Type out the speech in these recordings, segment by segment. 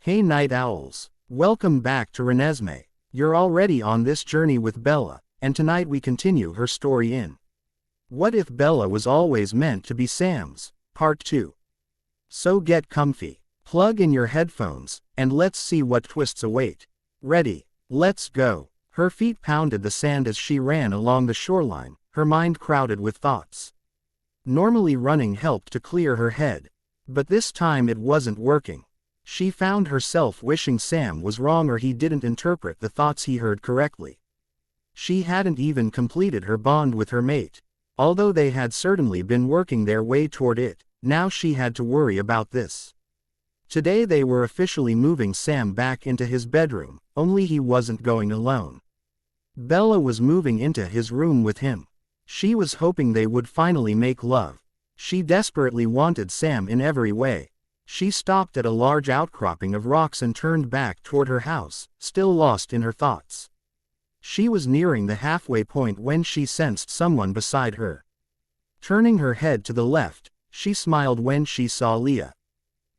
Hey night owls, welcome back to Renesmee. You're already on this journey with Bella, and tonight we continue her story in What If Bella Was Always Meant to Be Sam's, Part 2. So get comfy, plug in your headphones, and let's see what twists await. Ready, let's go. Her feet pounded the sand as she ran along the shoreline, her mind crowded with thoughts. Normally running helped to clear her head, but this time it wasn't working. She found herself wishing Sam was wrong or he didn't interpret the thoughts he heard correctly. She hadn't even completed her bond with her mate. Although they had certainly been working their way toward it, now she had to worry about this. Today they were officially moving Sam back into his bedroom, only he wasn't going alone. Bella was moving into his room with him. She was hoping they would finally make love. She desperately wanted Sam in every way. She stopped at a large outcropping of rocks and turned back toward her house, still lost in her thoughts. She was nearing the halfway point when she sensed someone beside her. Turning her head to the left, she smiled when she saw Leah.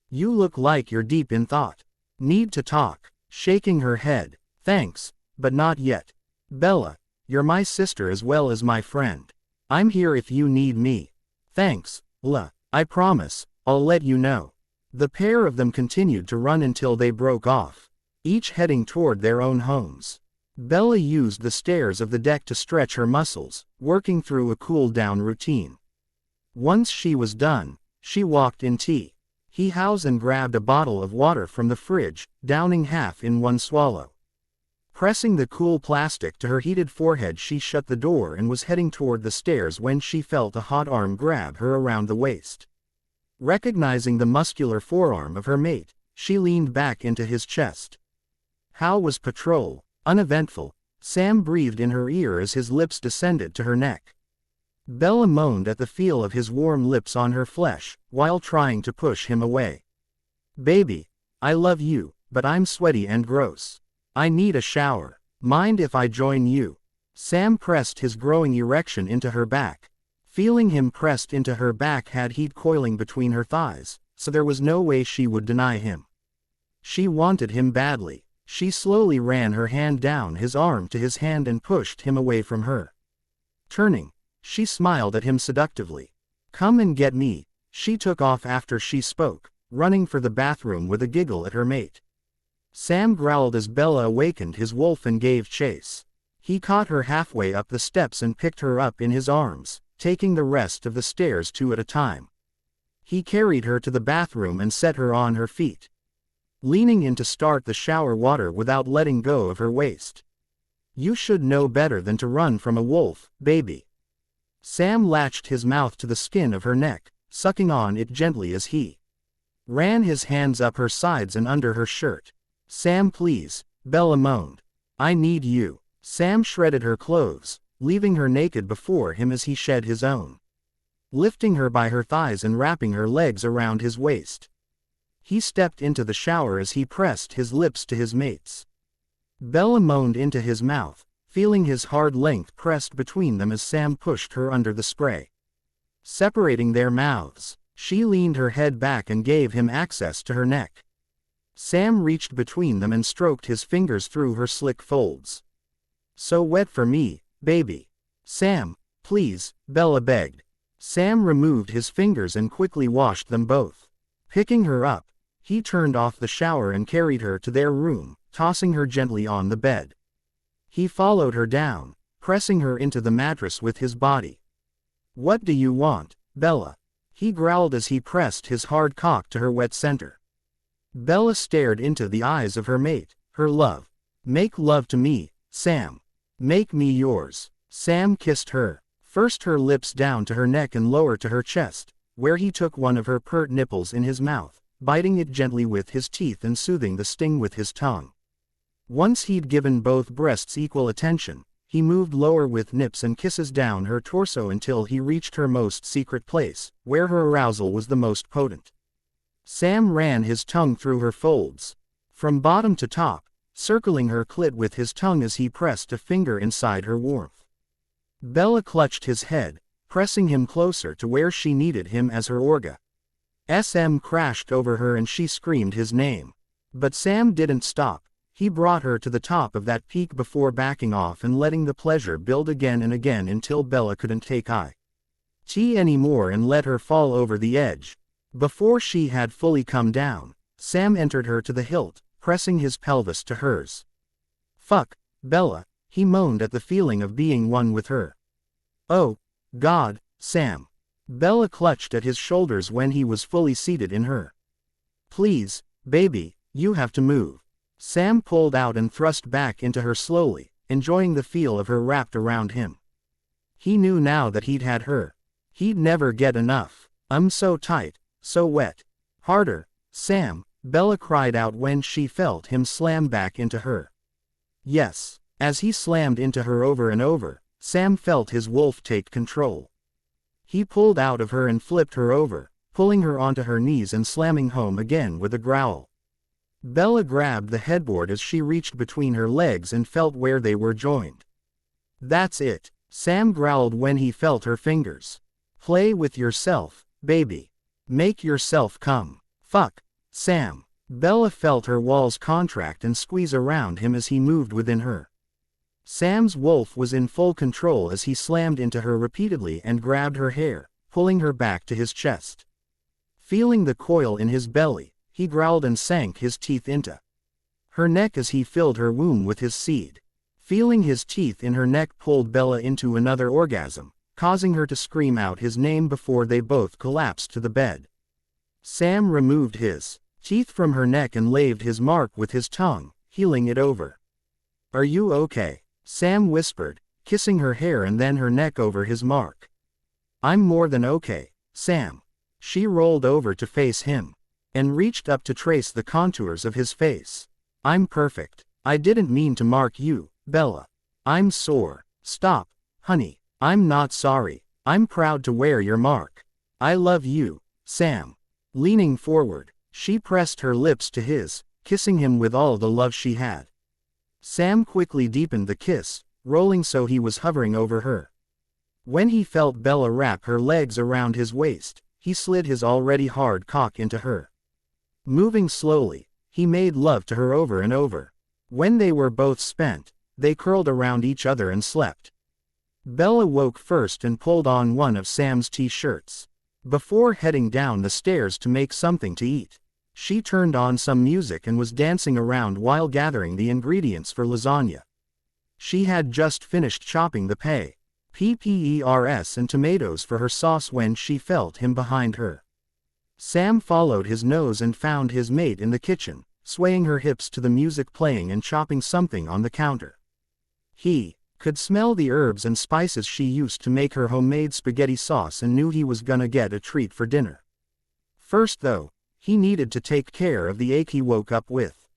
"You look like you're deep in thought. Need to talk?" Shaking her head, "Thanks, but not yet. Bella, you're my sister as well as my friend. I'm here if you need me." "Thanks, Leah. I promise, I'll let you know." The pair of them continued to run until they broke off, each heading toward their own homes. Bella used the stairs of the deck to stretch her muscles, working through a cool-down routine. Once she was done, she walked in tea. He housed and grabbed a bottle of water from the fridge, downing half in one swallow. Pressing the cool plastic to her heated forehead, she shut the door and was heading toward the stairs when she felt a hot arm grab her around the waist. Recognizing the muscular forearm of her mate, she leaned back into his chest. "How was patrol?" "Uneventful," Sam breathed in her ear as his lips descended to her neck. Bella moaned at the feel of his warm lips on her flesh, while trying to push him away. "Baby, I love you, but I'm sweaty and gross. I need a shower. Mind if I join you?" Sam pressed his growing erection into her back. Feeling him pressed into her back had heat coiling between her thighs, so there was no way she would deny him. She wanted him badly. She slowly ran her hand down his arm to his hand and pushed him away from her. Turning, she smiled at him seductively. "Come and get me." She took off after she spoke, running for the bathroom with a giggle at her mate. Sam growled as Bella awakened his wolf and gave chase. He caught her halfway up the steps and picked her up in his arms, taking the rest of the stairs two at a time. He carried her to the bathroom and set her on her feet, leaning in to start the shower water without letting go of her waist. "You should know better than to run from a wolf, baby." Sam latched his mouth to the skin of her neck, sucking on it gently as he ran his hands up her sides and under her shirt. "Sam, please," Bella moaned. "I need you." Sam shredded her clothes, leaving her naked before him as he shed his own, lifting her by her thighs and wrapping her legs around his waist. He stepped into the shower as he pressed his lips to his mate's. Bella moaned into his mouth, feeling his hard length pressed between them as Sam pushed her under the spray. Separating their mouths, she leaned her head back and gave him access to her neck. Sam reached between them and stroked his fingers through her slick folds. "So wet for me, baby." "Sam, please," Bella begged. Sam removed his fingers and quickly washed them both. Picking her up, he turned off the shower and carried her to their room, tossing her gently on the bed. He followed her down, pressing her into the mattress with his body. "What do you want, Bella?" he growled as he pressed his hard cock to her wet center. Bella stared into the eyes of her mate. "Her love. Make love to me, Sam. Make me yours." Sam kissed her, first her lips down to her neck and lower to her chest, where he took one of her pert nipples in his mouth, biting it gently with his teeth and soothing the sting with his tongue. Once he'd given both breasts equal attention, he moved lower with nips and kisses down her torso until he reached her most secret place, where her arousal was the most potent. Sam ran his tongue through her folds, from bottom to top, circling her clit with his tongue as he pressed a finger inside her warmth. Bella clutched his head, pressing him closer to where she needed him as her orgasm crashed over her and she screamed his name. But Sam didn't stop. He brought her to the top of that peak before backing off and letting the pleasure build again and again until Bella couldn't take it anymore and let her fall over the edge. Before she had fully come down, Sam entered her to the hilt, pressing his pelvis to hers. "Fuck, Bella," he moaned at the feeling of being one with her. "Oh, God, Sam." Bella clutched at his shoulders when he was fully seated in her. "Please, baby, you have to move." Sam pulled out and thrust back into her slowly, enjoying the feel of her wrapped around him. He knew now that he'd had her. He'd never get enough. "I'm so tight, so wet." "Harder, Sam," Bella cried out when she felt him slam back into her. Yes, as he slammed into her over and over, Sam felt his wolf take control. He pulled out of her and flipped her over, pulling her onto her knees and slamming home again with a growl. Bella grabbed the headboard as she reached between her legs and felt where they were joined. "That's it," Sam growled when he felt her fingers. "Play with yourself, baby. Make yourself come." "Fuck, Sam." Bella felt her walls contract and squeeze around him as he moved within her. Sam's wolf was in full control as he slammed into her repeatedly and grabbed her hair, pulling her back to his chest. Feeling the coil in his belly, he growled and sank his teeth into her neck as he filled her womb with his seed. Feeling his teeth in her neck pulled Bella into another orgasm, causing her to scream out his name before they both collapsed to the bed. Sam removed his teeth from her neck and laved his mark with his tongue, healing it over. "Are you okay?" Sam whispered, kissing her hair and then her neck over his mark. "I'm more than okay, Sam." She rolled over to face him and reached up to trace the contours of his face. "I'm perfect. I didn't mean to mark you, Bella. I'm sore." "Stop, honey. I'm not sorry. I'm proud to wear your mark. I love you, Sam." Leaning forward, she pressed her lips to his, kissing him with all the love she had. Sam quickly deepened the kiss, rolling so he was hovering over her. When he felt Bella wrap her legs around his waist, he slid his already hard cock into her. Moving slowly, he made love to her over and over. When they were both spent, they curled around each other and slept. Bella woke first and pulled on one of Sam's t-shirts. Before heading down the stairs to make something to eat, she turned on some music and was dancing around while gathering the ingredients for lasagna. She had just finished chopping the peppers and tomatoes for her sauce when she felt him behind her. Sam followed his nose and found his mate in the kitchen, swaying her hips to the music playing and chopping something on the counter. He could smell the herbs and spices she used to make her homemade spaghetti sauce and knew he was gonna get a treat for dinner. First though, he needed to take care of the ache he woke up with.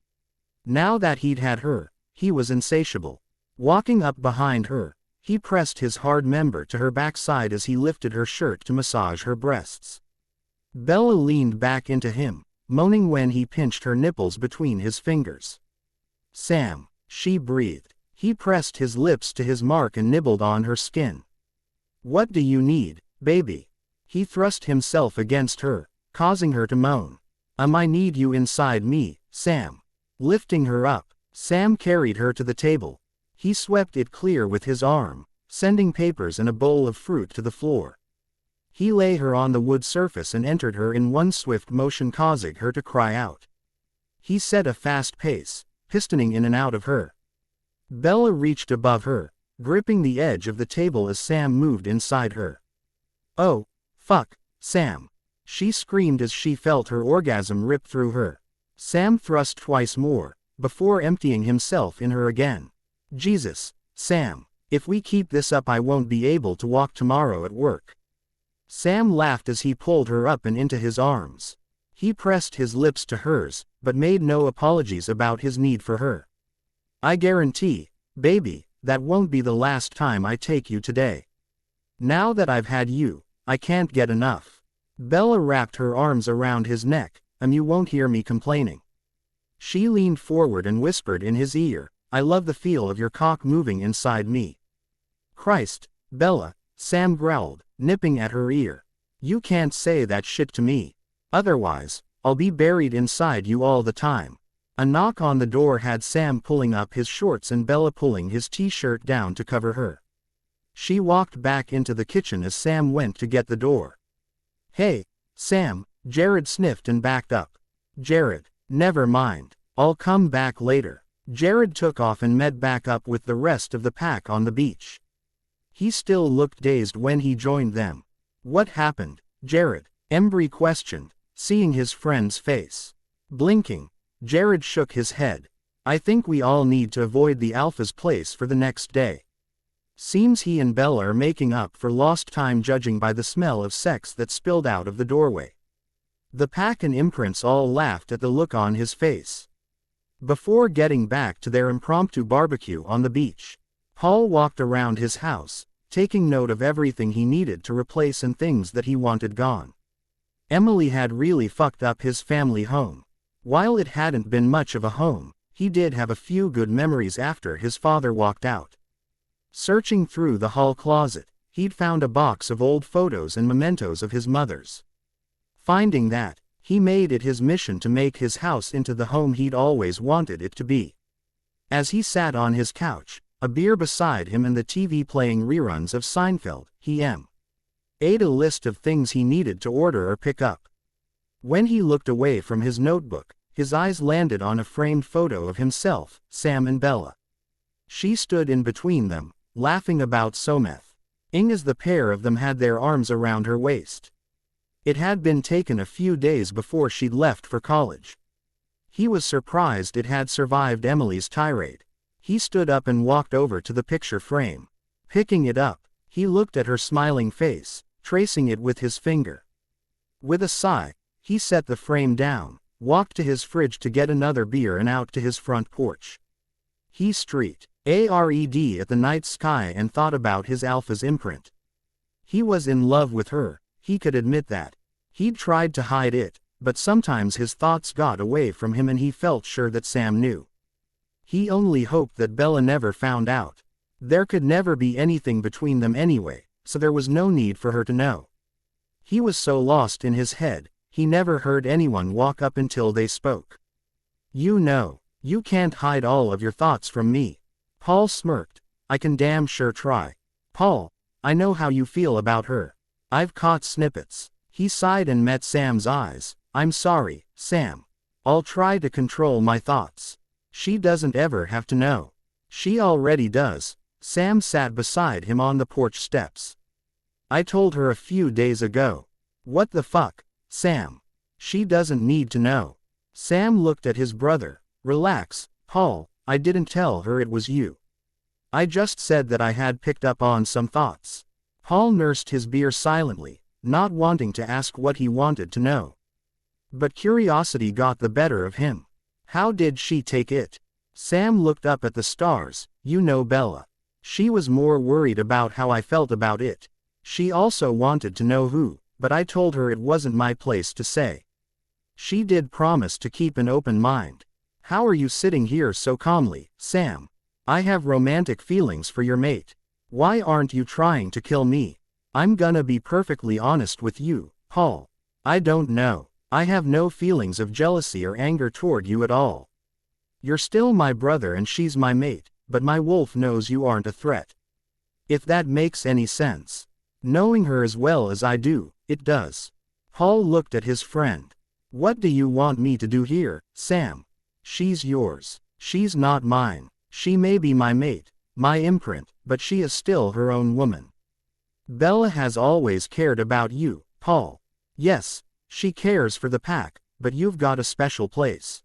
Now that he'd had her, he was insatiable. Walking up behind her, he pressed his hard member to her backside as he lifted her shirt to massage her breasts. Bella leaned back into him, moaning when he pinched her nipples between his fingers. "Sam," she breathed. He pressed his lips to his mark and nibbled on her skin. "What do you need, baby?" He thrust himself against her, causing her to moan. I need you inside me, Sam." Lifting her up, Sam carried her to the table. He swept it clear with his arm, sending papers and a bowl of fruit to the floor. He lay her on the wood surface and entered her in one swift motion, causing her to cry out. He set a fast pace, pistoning in and out of her. Bella reached above her, gripping the edge of the table as Sam moved inside her. "Oh, fuck, Sam." She screamed as she felt her orgasm rip through her. Sam thrust twice more, before emptying himself in her again. "Jesus, Sam, if we keep this up I won't be able to walk tomorrow at work." Sam laughed as he pulled her up and into his arms. He pressed his lips to hers, but made no apologies about his need for her. "I guarantee, baby, that won't be the last time I take you today. Now that I've had you, I can't get enough." Bella wrapped her arms around his neck, and you won't hear me complaining. She leaned forward and whispered in his ear, "I love the feel of your cock moving inside me." "Christ, Bella," Sam growled, nipping at her ear. "You can't say that shit to me. Otherwise, I'll be buried inside you all the time." A knock on the door had Sam pulling up his shorts and Bella pulling his t-shirt down to cover her. She walked back into the kitchen as Sam went to get the door. "Hey, Sam," Jared sniffed and backed up. "Jared, never mind. I'll come back later." Jared took off and met back up with the rest of the pack on the beach. He still looked dazed when he joined them. "What happened, Jared?" Embry questioned, seeing his friend's face. Blinking, Jared shook his head. "I think we all need to avoid the Alpha's place for the next day. Seems he and Bella are making up for lost time judging by the smell of sex that spilled out of the doorway." The pack and imprints all laughed at the look on his face. Before getting back to their impromptu barbecue on the beach, Paul walked around his house, taking note of everything he needed to replace and things that he wanted gone. Emily had really fucked up his family home. While it hadn't been much of a home, he did have a few good memories after his father walked out. Searching through the hall closet, he'd found a box of old photos and mementos of his mother's. Finding that, he made it his mission to make his house into the home he'd always wanted it to be. As he sat on his couch, a beer beside him and the TV playing reruns of Seinfeld, he ate a list of things he needed to order or pick up. When he looked away from his notebook, his eyes landed on a framed photo of himself, Sam and Bella. She stood in between them, laughing about Someth. As the pair of them had their arms around her waist. It had been taken a few days before she'd left for college. He was surprised it had survived Emily's tirade. He stood up and walked over to the picture frame. Picking it up, he looked at her smiling face, tracing it with his finger. With a sigh, he set the frame down, walked to his fridge to get another beer and out to his front porch. He stared at the night sky and thought about his Alpha's imprint. He was in love with her, he could admit that. He'd tried to hide it, but sometimes his thoughts got away from him and he felt sure that Sam knew. He only hoped that Bella never found out. There could never be anything between them anyway, so there was no need for her to know. He was so lost in his head, he never heard anyone walk up until they spoke. "You know, you can't hide all of your thoughts from me." Paul smirked. "I can damn sure try. Paul, I know how you feel about her. I've caught snippets." He sighed and met Sam's eyes. "I'm sorry, Sam. I'll try to control my thoughts. She doesn't ever have to know." "She already does." Sam sat beside him on the porch steps. "I told her a few days ago." "What the fuck, Sam? She doesn't need to know." Sam looked at his brother. "Relax, Paul, I didn't tell her it was you. I just said that I had picked up on some thoughts." Paul nursed his beer silently, not wanting to ask what he wanted to know. But curiosity got the better of him. "How did she take it?" Sam looked up at the stars. "You know Bella. She was more worried about how I felt about it. She also wanted to know who, but I told her it wasn't my place to say. She did promise to keep an open mind." "How are you sitting here so calmly, Sam? I have romantic feelings for your mate. Why aren't you trying to kill me?" "I'm gonna be perfectly honest with you, Paul. I don't know. I have no feelings of jealousy or anger toward you at all. You're still my brother and she's my mate, but my wolf knows you aren't a threat. If that makes any sense. Knowing her as well as I do, it does." Paul looked at his friend. "What do you want me to do here, Sam? She's yours. She's not mine. She may be my mate, my imprint, but she is still her own woman. Bella has always cared about you, Paul. Yes, she cares for the pack, but you've got a special place.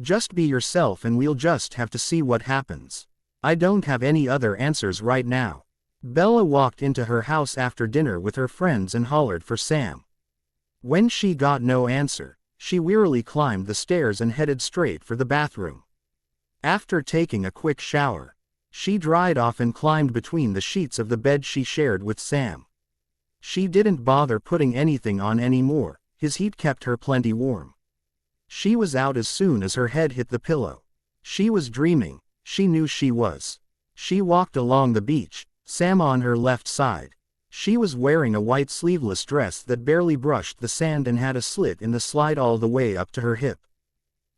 Just be yourself and we'll just have to see what happens. I don't have any other answers right now." Bella walked into her house after dinner with her friends and hollered for Sam. When she got no answer, she wearily climbed the stairs and headed straight for the bathroom. After taking a quick shower, she dried off and climbed between the sheets of the bed she shared with Sam. She didn't bother putting anything on anymore, his heat kept her plenty warm. She was out as soon as her head hit the pillow. She was dreaming, she knew she was. She walked along the beach, Sam on her left side. She was wearing a white sleeveless dress that barely brushed the sand and had a slit in the slide all the way up to her hip.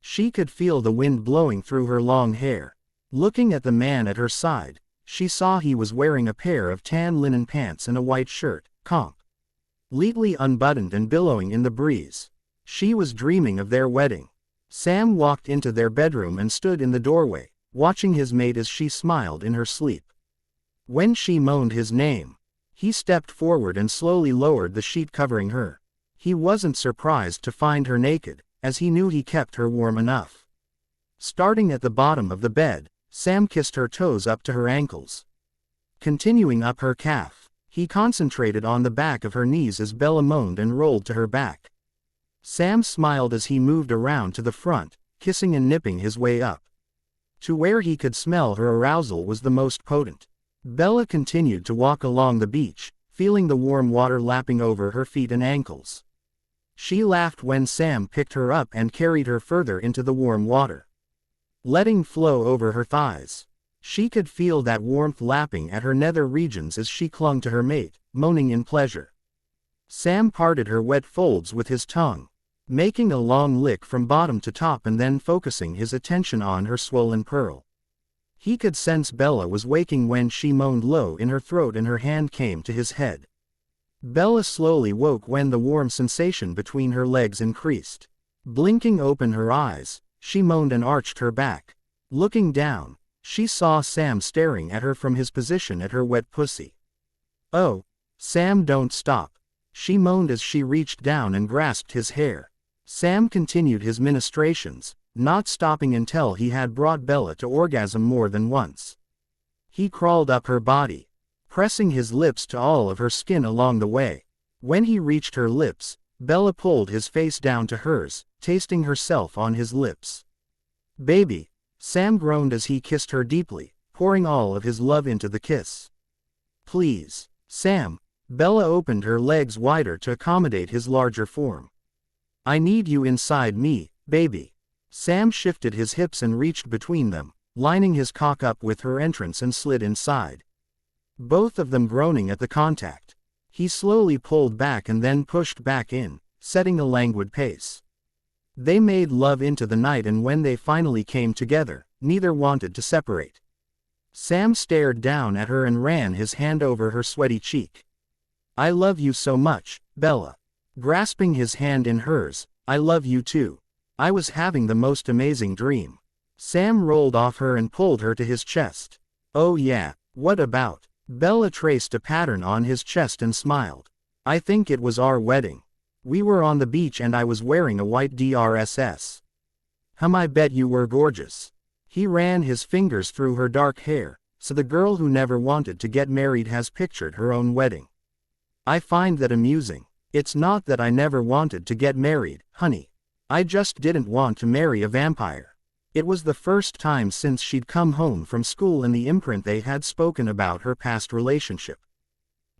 She could feel the wind blowing through her long hair. Looking at the man at her side, she saw he was wearing a pair of tan linen pants and a white shirt, completely unbuttoned and billowing in the breeze. She was dreaming of their wedding. Sam walked into their bedroom and stood in the doorway, watching his mate as she smiled in her sleep. When she moaned his name, he stepped forward and slowly lowered the sheet covering her. He wasn't surprised to find her naked, as he knew he kept her warm enough. Starting at the bottom of the bed, Sam kissed her toes up to her ankles. Continuing up her calf, he concentrated on the back of her knees as Bella moaned and rolled to her back. Sam smiled as he moved around to the front, kissing and nipping his way up. To where he could smell her arousal was the most potent. Bella continued to walk along the beach, feeling the warm water lapping over her feet and ankles. She laughed when Sam picked her up and carried her further into the warm water, letting flow over her thighs. She could feel that warmth lapping at her nether regions as she clung to her mate, moaning in pleasure. Sam parted her wet folds with his tongue, making a long lick from bottom to top and then focusing his attention on her swollen pearl. He could sense Bella was waking when she moaned low in her throat and her hand came to his head. Bella slowly woke when the warm sensation between her legs increased. Blinking open her eyes, she moaned and arched her back. Looking down, she saw Sam staring at her from his position at her wet pussy. "Oh, Sam, don't stop," she moaned as she reached down and grasped his hair. Sam continued his ministrations, not stopping until he had brought Bella to orgasm more than once. He crawled up her body, pressing his lips to all of her skin along the way. When he reached her lips, Bella pulled his face down to hers, tasting herself on his lips. "Baby," Sam groaned as he kissed her deeply, pouring all of his love into the kiss. "Please, Sam." Bella opened her legs wider to accommodate his larger form. "I need you inside me, baby." Sam shifted his hips and reached between them, lining his cock up with her entrance and slid inside. Both of them groaning at the contact. He slowly pulled back and then pushed back in, setting a languid pace. They made love into the night, and when they finally came together, neither wanted to separate. Sam stared down at her and ran his hand over her sweaty cheek. "I love you so much, Bella." Grasping his hand in hers, "I love you too. I was having the most amazing dream." Sam rolled off her and pulled her to his chest. "Oh yeah, what about?" Bella traced a pattern on his chest and smiled. "I think it was our wedding. We were on the beach and I was wearing a white dress. I bet you were gorgeous." He ran his fingers through her dark hair, so the girl who never wanted to get married has pictured her own wedding. "I find that amusing. It's not that I never wanted to get married, honey. I just didn't want to marry a vampire." It was the first time since she'd come home from school and the imprint they had spoken about her past relationship.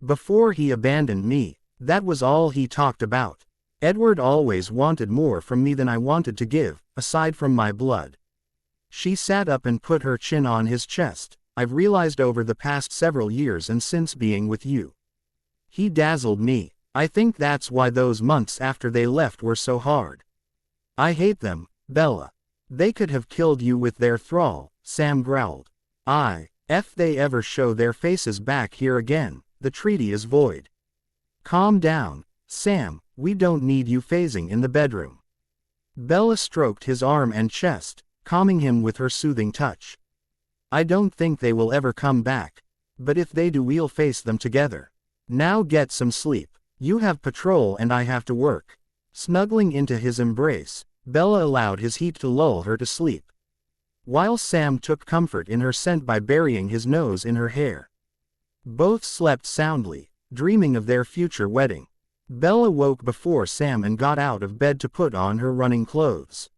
"Before he abandoned me, that was all he talked about. Edward always wanted more from me than I wanted to give, aside from my blood." She sat up and put her chin on his chest. "I've realized over the past several years and since being with you. He dazzled me. I think that's why those months after they left were so hard. I hate them, Bella. They could have killed you with their thrall," Sam growled. If they ever show their faces back here again, the treaty is void." "Calm down, Sam, we don't need you phasing in the bedroom." Bella stroked his arm and chest, calming him with her soothing touch. "I don't think they will ever come back. But if they do, we'll face them together. Now get some sleep. You have patrol and I have to work." Snuggling into his embrace, Bella allowed his heat to lull her to sleep, while Sam took comfort in her scent by burying his nose in her hair. Both slept soundly, dreaming of their future wedding. Bella woke before Sam and got out of bed to put on her running clothes.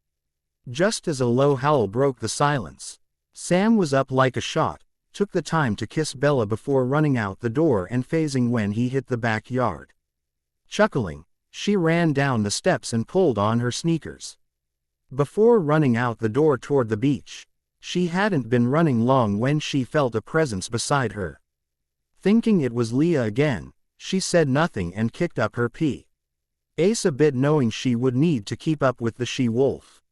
Just as a low howl broke the silence, Sam was up like a shot, took the time to kiss Bella before running out the door and phasing when he hit the backyard. Chuckling, she ran down the steps and pulled on her sneakers. Before running out the door toward the beach, she hadn't been running long when she felt a presence beside her. Thinking it was Leah again, she said nothing and kicked up her pee. Ace a bit, knowing she would need to keep up with the she-wolf.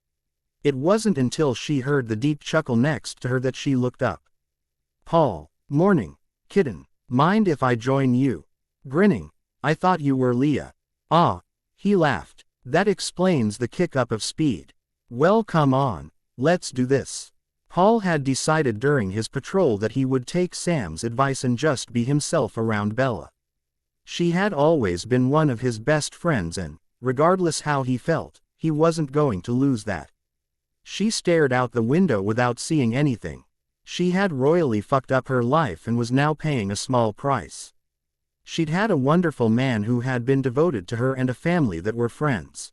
It wasn't until she heard the deep chuckle next to her that she looked up. Paul, morning, kitten, mind if I join you? Grinning, I thought you were Leah. Ah, he laughed. That explains the kick up of speed. Well, come on, let's do this. Paul had decided during his patrol that he would take Sam's advice and just be himself around Bella. She had always been one of his best friends and, regardless how he felt, he wasn't going to lose that. She stared out the window without seeing anything. She had royally fucked up her life and was now paying a small price. She'd had a wonderful man who had been devoted to her and a family that were friends.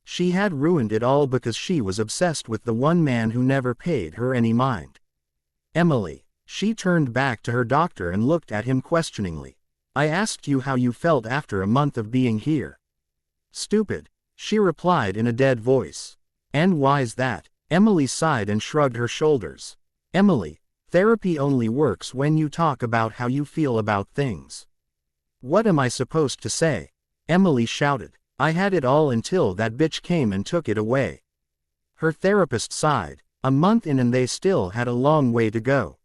She had ruined it all because she was obsessed with the one man who never paid her any mind. Emily. She turned back to her doctor and looked at him questioningly. I asked you how you felt after a month of being here. Stupid, she replied in a dead voice. And why's that? Emily sighed and shrugged her shoulders. Emily, therapy only works when you talk about how you feel about things. What am I supposed to say? Emily shouted. I had it all until that bitch came and took it away. Her therapist sighed. A month in and they still had a long way to go.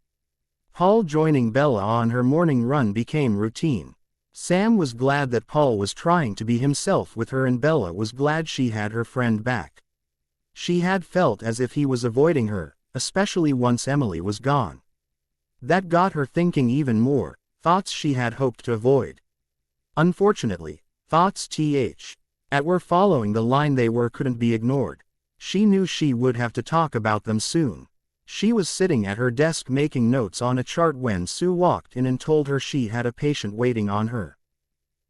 Paul joining Bella on her morning run became routine. Sam was glad that Paul was trying to be himself with her and Bella was glad she had her friend back. She had felt as if he was avoiding her, especially once Emily was gone. That got her thinking even more, thoughts she had hoped to avoid. Unfortunately, thoughts that were following the line they were couldn't be ignored. She knew she would have to talk about them soon. She was sitting at her desk making notes on a chart when Sue walked in and told her she had a patient waiting on her.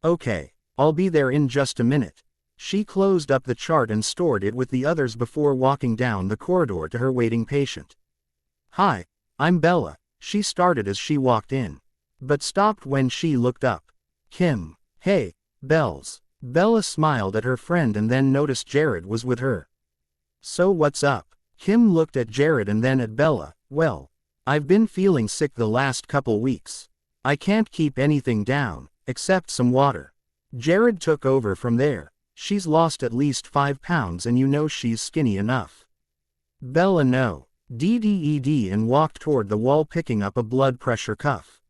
Okay, I'll be there in just a minute. She closed up the chart and stored it with the others before walking down the corridor to her waiting patient. Hi, I'm Bella, she started as she walked in. But stopped when she looked up. Kim. Hey, Bells. Bella smiled at her friend and then noticed Jared was with her. So what's up? Kim looked at Jared and then at Bella. Well, I've been feeling sick the last couple weeks. I can't keep anything down, except some water. Jared took over from there. She's lost at least 5 pounds and you know she's skinny enough. Bella no. DDED and walked toward the wall picking up a blood pressure cuff.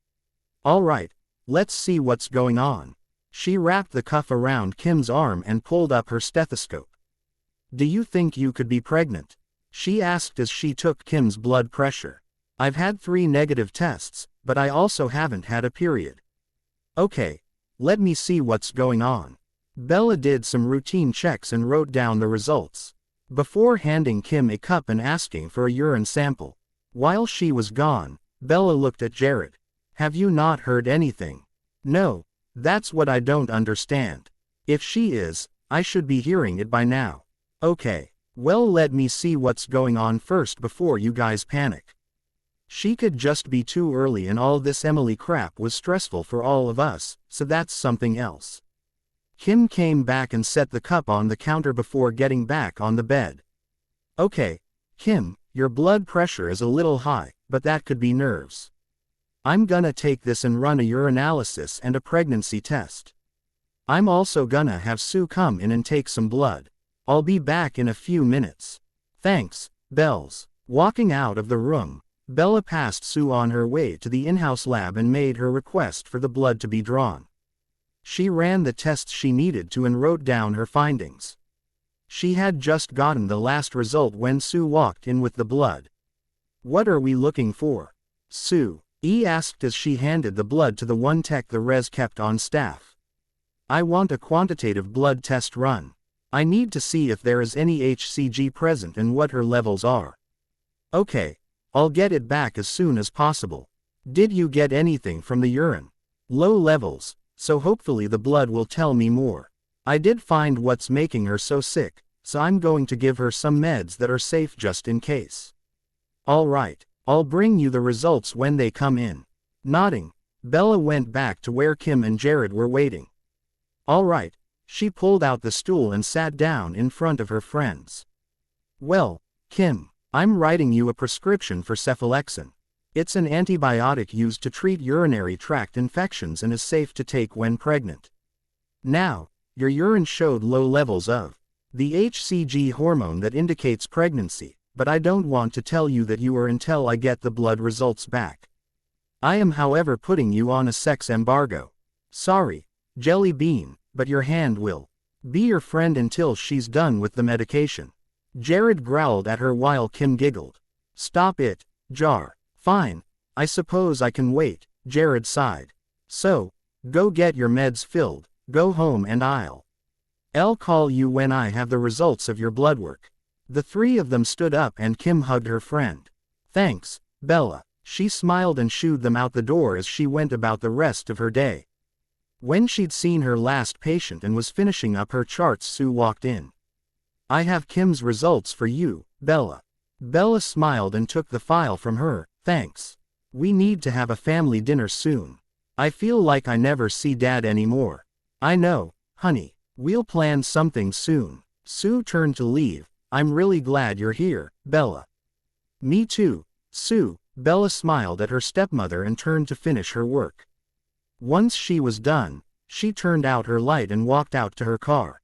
Alright, let's see what's going on. She wrapped the cuff around Kim's arm and pulled up her stethoscope. Do you think you could be pregnant? She asked as she took Kim's blood pressure. I've had 3 negative tests, but I also haven't had a period. Okay, let me see what's going on. Bella did some routine checks and wrote down the results, before handing Kim a cup and asking for a urine sample. While she was gone, Bella looked at Jared. Have you not heard anything? No, that's what I don't understand. If she is, I should be hearing it by now. Okay, well let me see what's going on first before you guys panic. She could just be too early and all this Emily crap was stressful for all of us, so that's something else. Kim came back and set the cup on the counter before getting back on the bed. Okay, Kim, your blood pressure is a little high, but that could be nerves. I'm gonna take this and run a urinalysis and a pregnancy test. I'm also gonna have Sue come in and take some blood. I'll be back in a few minutes. Thanks, Bells. Walking out of the room, Bella passed Sue on her way to the in-house lab and made her request for the blood to be drawn. She ran the tests she needed to and wrote down her findings. She had just gotten the last result when Sue walked in with the blood. What are we looking for? Sue asked as she handed the blood to the one tech the res kept on staff. I want a quantitative blood test run. I need to see if there is any HCG present and what her levels are. Okay, I'll get it back as soon as possible. Did you get anything from the urine? Low levels, so hopefully the blood will tell me more. I did find what's making her so sick, so I'm going to give her some meds that are safe just in case. Alright, I'll bring you the results when they come in. Nodding, Bella went back to where Kim and Jared were waiting. Alright, she pulled out the stool and sat down in front of her friends. Well, Kim, I'm writing you a prescription for cephalexin. It's an antibiotic used to treat urinary tract infections and is safe to take when pregnant. Now, your urine showed low levels of The HCG hormone that indicates pregnancy, but I don't want to tell you that you are until I get the blood results back. I am however putting you on a sex embargo. Sorry, Jelly Bean, but your hand will be your friend until she's done with the medication. Jared growled at her while Kim giggled. Stop it, Jar. Fine, I suppose I can wait, Jared sighed. So, go get your meds filled, go home and I'll call you when I have the results of your blood work. The three of them stood up and Kim hugged her friend. Thanks, Bella. She smiled and shooed them out the door as she went about the rest of her day. When she'd seen her last patient and was finishing up her charts, Sue walked in. I have Kim's results for you, Bella. Bella smiled and took the file from her. Thanks. We need to have a family dinner soon. I feel like I never see Dad anymore. I know, honey. We'll plan something soon. Sue turned to leave. I'm really glad you're here, Bella. Me too, Sue. Bella smiled at her stepmother and turned to finish her work. Once she was done, she turned out her light and walked out to her car.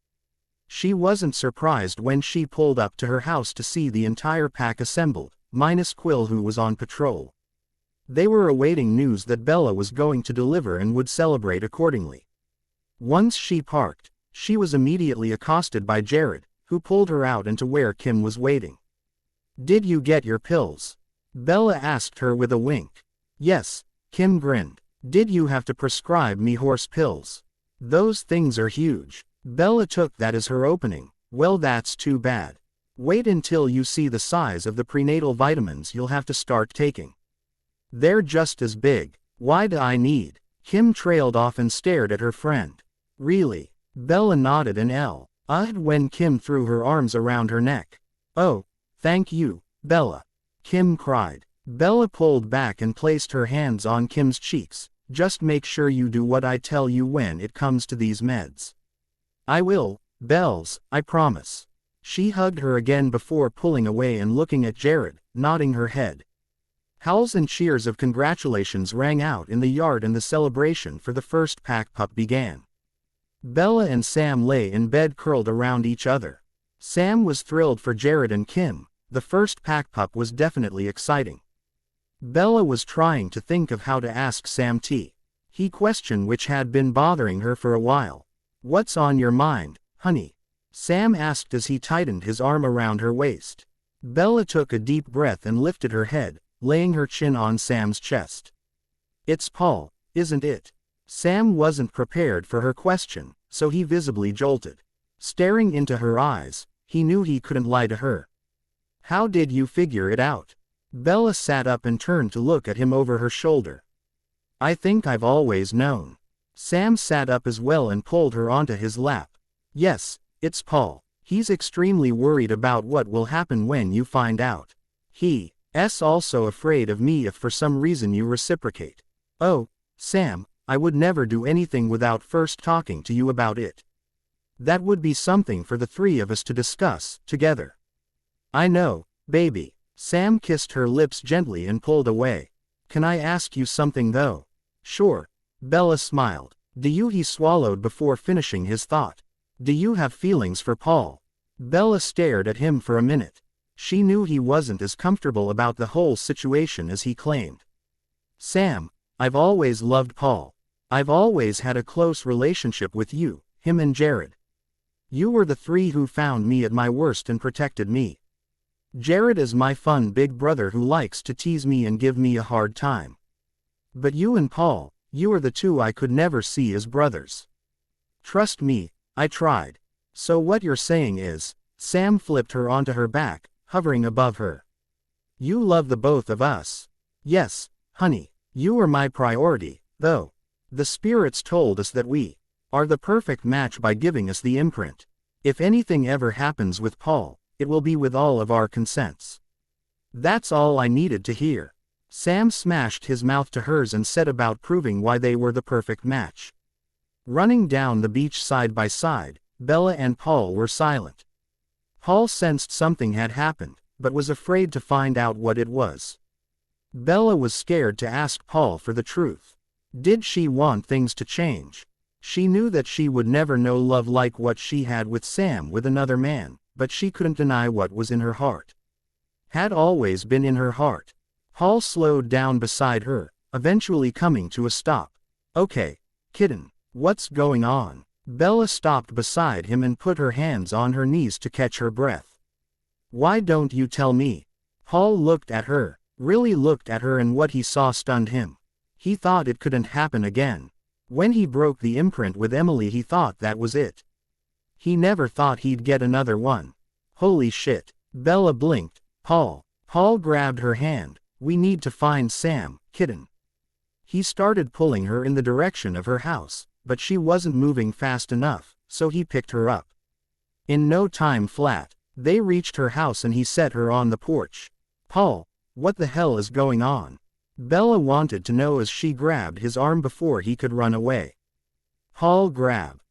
She wasn't surprised when she pulled up to her house to see the entire pack assembled, minus Quill who was on patrol. They were awaiting news that Bella was going to deliver and would celebrate accordingly. Once she parked, she was immediately accosted by Jared, who pulled her out into where Kim was waiting. Did you get your pills? Bella asked her with a wink. Yes, Kim grinned. Did you have to prescribe me horse pills? Those things are huge. Bella took that as her opening. Well, that's too bad. Wait until you see the size of the prenatal vitamins you'll have to start taking. They're just as big. Why do I need? Kim trailed off and stared at her friend. Really? Bella nodded and L-ed when Kim threw her arms around her neck. Oh, thank you, Bella. Kim cried. Bella pulled back and placed her hands on Kim's cheeks. Just make sure you do what I tell you when it comes to these meds. I will, Bells, I promise. She hugged her again before pulling away and looking at Jared, nodding her head. Howls and cheers of congratulations rang out in the yard and the celebration for the first pack pup began. Bella and Sam lay in bed curled around each other. Sam was thrilled for Jared and Kim. The first pack pup was definitely exciting. Bella was trying to think of how to ask Sam he question which had been bothering her for a while. What's on your mind, honey? Sam asked as he tightened his arm around her waist. Bella took a deep breath and lifted her head, laying her chin on Sam's chest. It's Paul, isn't it? Sam wasn't prepared for her question, so he visibly jolted. Staring into her eyes, he knew he couldn't lie to her. How did you figure it out? Bella sat up and turned to look at him over her shoulder. I think I've always known. Sam sat up as well and pulled her onto his lap. Yes, it's Paul. He's extremely worried about what will happen when you find out. He's also afraid of me if for some reason you reciprocate. Oh, Sam, I would never do anything without first talking to you about it. That would be something for the three of us to discuss, together. I know, baby. Sam kissed her lips gently and pulled away. Can I ask you something though? Sure. Bella smiled. He swallowed before finishing his thought. Do you have feelings for Paul? Bella stared at him for a minute. She knew he wasn't as comfortable about the whole situation as he claimed. Sam, I've always loved Paul. I've always had a close relationship with you, him and Jared. You were the three who found me at my worst and protected me. Jared is my fun big brother who likes to tease me and give me a hard time. But you and Paul, you are the two I could never see as brothers. Trust me, I tried. So what you're saying is, Sam flipped her onto her back, hovering above her. You love the both of us. Yes, honey, you are my priority, though. The spirits told us that we are the perfect match by giving us the imprint. If anything ever happens with Paul, it will be with all of our consents. That's all I needed to hear. Sam smashed his mouth to hers and set about proving why they were the perfect match. Running down the beach side by side, Bella and Paul were silent. Paul sensed something had happened, but was afraid to find out what it was. Bella was scared to ask Paul for the truth. Did she want things to change? She knew that she would never know love like what she had with Sam with another man, but she couldn't deny what was in her heart. Had always been in her heart. Paul slowed down beside her, eventually coming to a stop. Okay, kitten, what's going on? Bella stopped beside him and put her hands on her knees to catch her breath. Why don't you tell me? Paul looked at her, really looked at her, and what he saw stunned him. He thought it couldn't happen again. When he broke the imprint with Emily, he thought that was it. He never thought he'd get another one. Holy shit. Bella blinked. Paul grabbed her hand. We need to find Sam, kitten. He started pulling her in the direction of her house, but she wasn't moving fast enough, so he picked her up. In no time flat, they reached her house and he set her on the porch. Paul, what the hell is going on? Bella wanted to know as she grabbed his arm before he could run away. Paul grabbed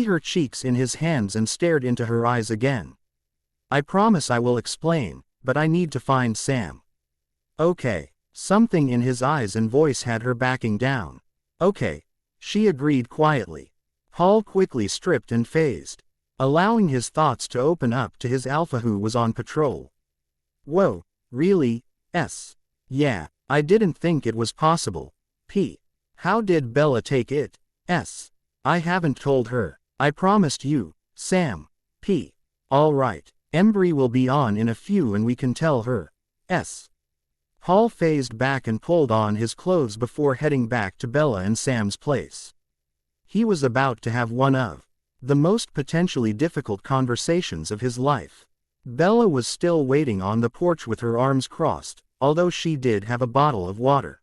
her cheeks in his hands and stared into her eyes again. I promise I will explain, but I need to find Sam. Okay. Something in his eyes and voice had her backing down. Okay. She agreed quietly. Paul quickly stripped and phased, allowing his thoughts to open up to his alpha who was on patrol. Whoa, really? Yeah. I didn't think it was possible. How did Bella take it? I haven't told her. I promised you, Sam. All right. Embry will be on in a few and we can tell her. Paul phased back and pulled on his clothes before heading back to Bella and Sam's place. He was about to have one of the most potentially difficult conversations of his life. Bella was still waiting on the porch with her arms crossed, although she did have a bottle of water.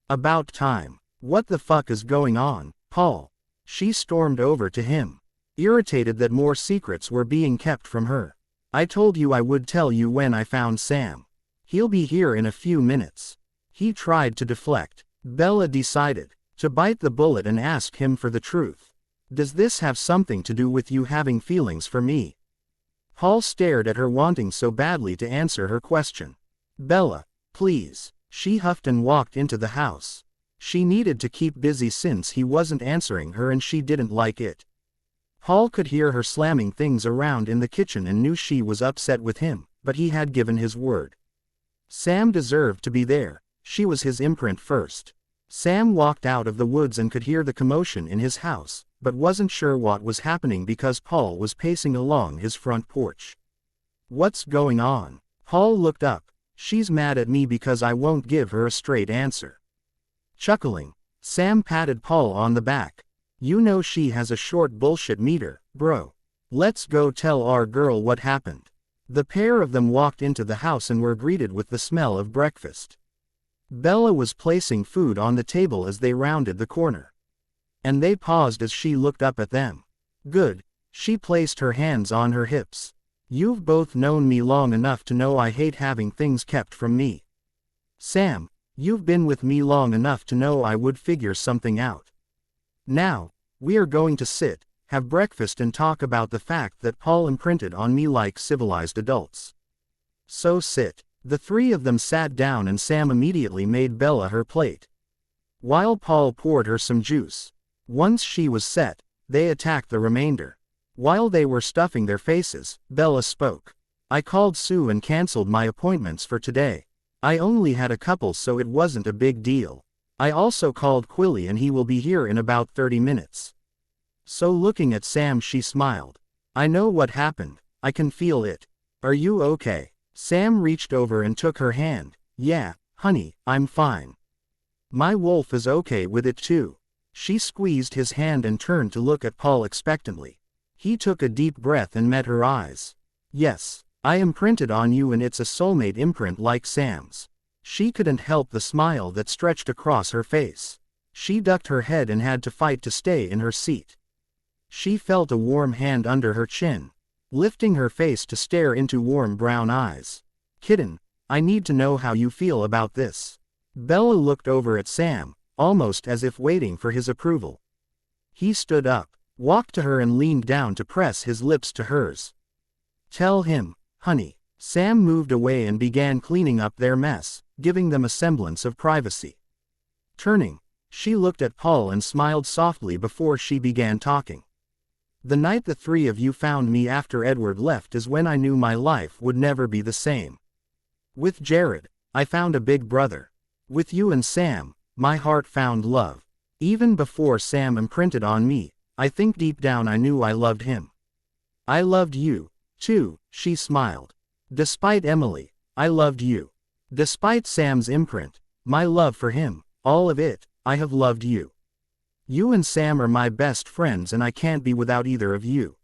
About time. What the fuck is going on, Paul? She stormed over to him, irritated that more secrets were being kept from her. I told you I would tell you when I found Sam. He'll be here in a few minutes. He tried to deflect. Bella decided to bite the bullet and ask him for the truth. Does this have something to do with you having feelings for me? Paul stared at her, wanting so badly to answer her question. Bella, please. She huffed and walked into the house. She needed to keep busy since he wasn't answering her and she didn't like it. Paul could hear her slamming things around in the kitchen and knew she was upset with him, but he had given his word. Sam deserved to be there. She was his imprint first. Sam walked out of the woods and could hear the commotion in his house, but wasn't sure what was happening because Paul was pacing along his front porch. What's going on? Paul looked up. She's mad at me because I won't give her a straight answer. Chuckling, Sam patted Paul on the back. You know she has a short bullshit meter, bro. Let's go tell our girl what happened. The pair of them walked into the house and were greeted with the smell of breakfast. Bella was placing food on the table as they rounded the corner. And they paused as she looked up at them. Good. She placed her hands on her hips. You've both known me long enough to know I hate having things kept from me. Sam, you've been with me long enough to know I would figure something out. Now, we are going to sit, have breakfast and talk about the fact that Paul imprinted on me like civilized adults. So sit. The three of them sat down and Sam immediately made Bella her plate, while Paul poured her some juice. Once she was set, they attacked the remainder. While they were stuffing their faces, Bella spoke. I called Sue and canceled my appointments for today. I only had a couple so it wasn't a big deal. I also called Quilly and he will be here in about 30 minutes. So looking at Sam she smiled. I know what happened. I can feel it. Are you okay? Sam reached over and took her hand. Yeah, honey, I'm fine. My wolf is okay with it too. She squeezed his hand and turned to look at Paul expectantly. He took a deep breath and met her eyes. Yes, I imprinted on you and it's a soulmate imprint like Sam's. She couldn't help the smile that stretched across her face. She ducked her head and had to fight to stay in her seat. She felt a warm hand under her chin, lifting her face to stare into warm brown eyes. Kitten, I need to know how you feel about this. Bella looked over at Sam, almost as if waiting for his approval. He stood up, walked to her and leaned down to press his lips to hers. Tell him, honey. Sam moved away and began cleaning up their mess, giving them a semblance of privacy. Turning, She looked at Paul and smiled softly before she began talking. The night the three of you found me after Edward left is when I knew my life would never be the same. With Jared, I found a big brother. With you and Sam, my heart found love. Even before Sam imprinted on me, I think deep down I knew I loved him. I loved you, too, she smiled. Despite Emily, I loved you. Despite Sam's imprint, my love for him, all of it, I have loved you. You and Sam are my best friends and I can't be without either of you.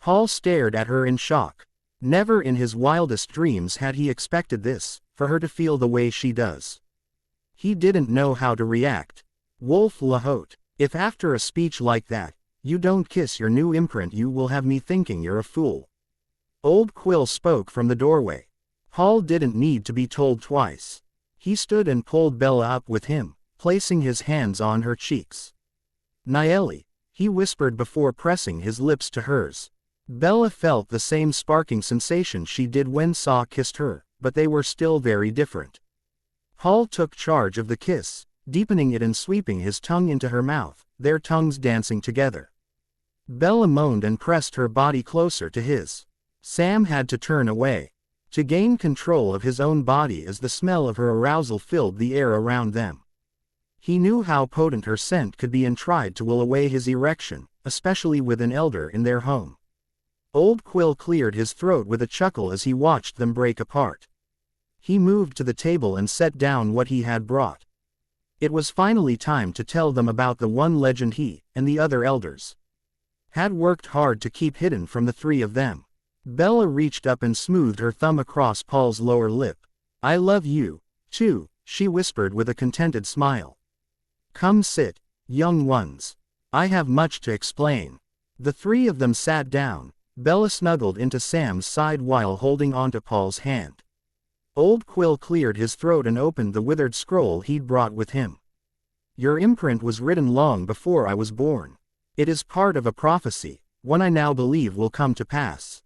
Paul stared at her in shock. Never in his wildest dreams had he expected this, for her to feel the way she does. He didn't know how to react. Wolf Lahote, if after a speech like that, you don't kiss your new imprint, you will have me thinking you're a fool. Old Quill spoke from the doorway. Paul didn't need to be told twice. He stood and pulled Bella up with him, placing his hands on her cheeks. Nieli, he whispered before pressing his lips to hers. Bella felt the same sparking sensation she did when Saw kissed her, but they were still very different. Paul took charge of the kiss, deepening it and sweeping his tongue into her mouth, their tongues dancing together. Bella moaned and pressed her body closer to his. Sam had to turn away, to gain control of his own body as the smell of her arousal filled the air around them. He knew how potent her scent could be and tried to will away his erection, especially with an elder in their home. Old Quill cleared his throat with a chuckle as he watched them break apart. He moved to the table and set down what he had brought. It was finally time to tell them about the one legend he, and the other elders, had worked hard to keep hidden from the three of them. Bella reached up and smoothed her thumb across Paul's lower lip. I love you, too, she whispered with a contented smile. Come sit, young ones. I have much to explain. The three of them sat down. Bella snuggled into Sam's side while holding onto Paul's hand. Old Quill cleared his throat and opened the withered scroll he'd brought with him. Your imprint was written long before I was born. It is part of a prophecy, one I now believe will come to pass.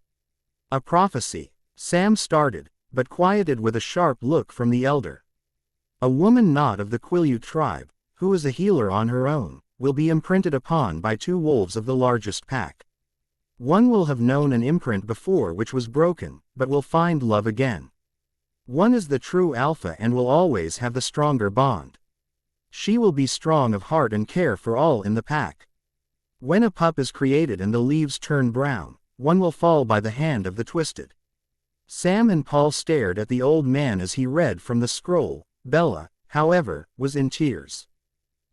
A prophecy, Sam started, but quieted with a sharp look from the elder. A woman not of the Quileute tribe, who is a healer on her own, will be imprinted upon by two wolves of the largest pack. One will have known an imprint before which was broken, but will find love again. One is the true alpha and will always have the stronger bond. She will be strong of heart and care for all in the pack. When a pup is created and the leaves turn brown, one will fall by the hand of the twisted. Sam and Paul stared at the old man as he read from the scroll. Bella, however, was in tears.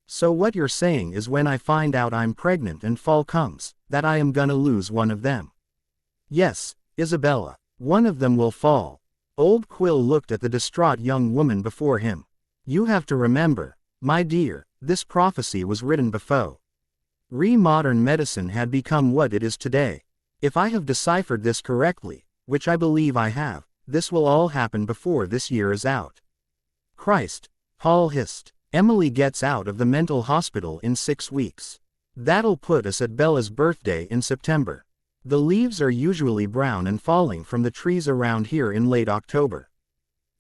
So what you're saying is when I find out I'm pregnant and fall comes, that I am gonna lose one of them. Yes, Isabella, one of them will fall. Old Quill looked at the distraught young woman before him. You have to remember, my dear, this prophecy was written before modern medicine had become what it is today. If I have deciphered this correctly, which I believe I have, this will all happen before this year is out. Christ, Paul hissed. Emily gets out of the mental hospital in 6 weeks. That'll put us at Bella's birthday in September. The leaves are usually brown and falling from the trees around here in late October.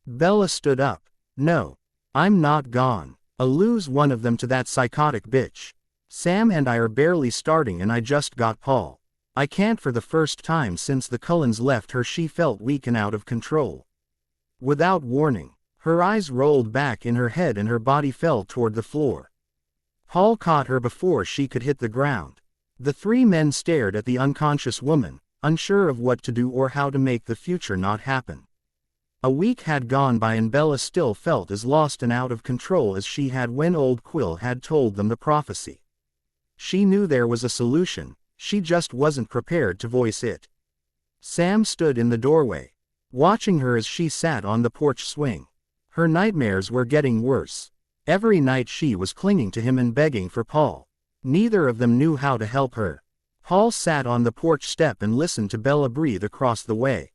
Bella stood up. No. I'm not gone. I'll lose one of them to that psychotic bitch. Sam and I are barely starting and I just got Paul. I can't. For the first time since the Cullens left her, she felt weak and out of control. Without warning, her eyes rolled back in her head and her body fell toward the floor. Paul caught her before she could hit the ground. The three men stared at the unconscious woman, unsure of what to do or how to make the future not happen. A week had gone by and Bella still felt as lost and out of control as she had when Old Quill had told them the prophecy. She knew there was a solution, she just wasn't prepared to voice it. Sam stood in the doorway, watching her as she sat on the porch swing. Her nightmares were getting worse. Every night she was clinging to him and begging for Paul. Neither of them knew how to help her. Paul sat on the porch step and listened to Bella breathe across the way.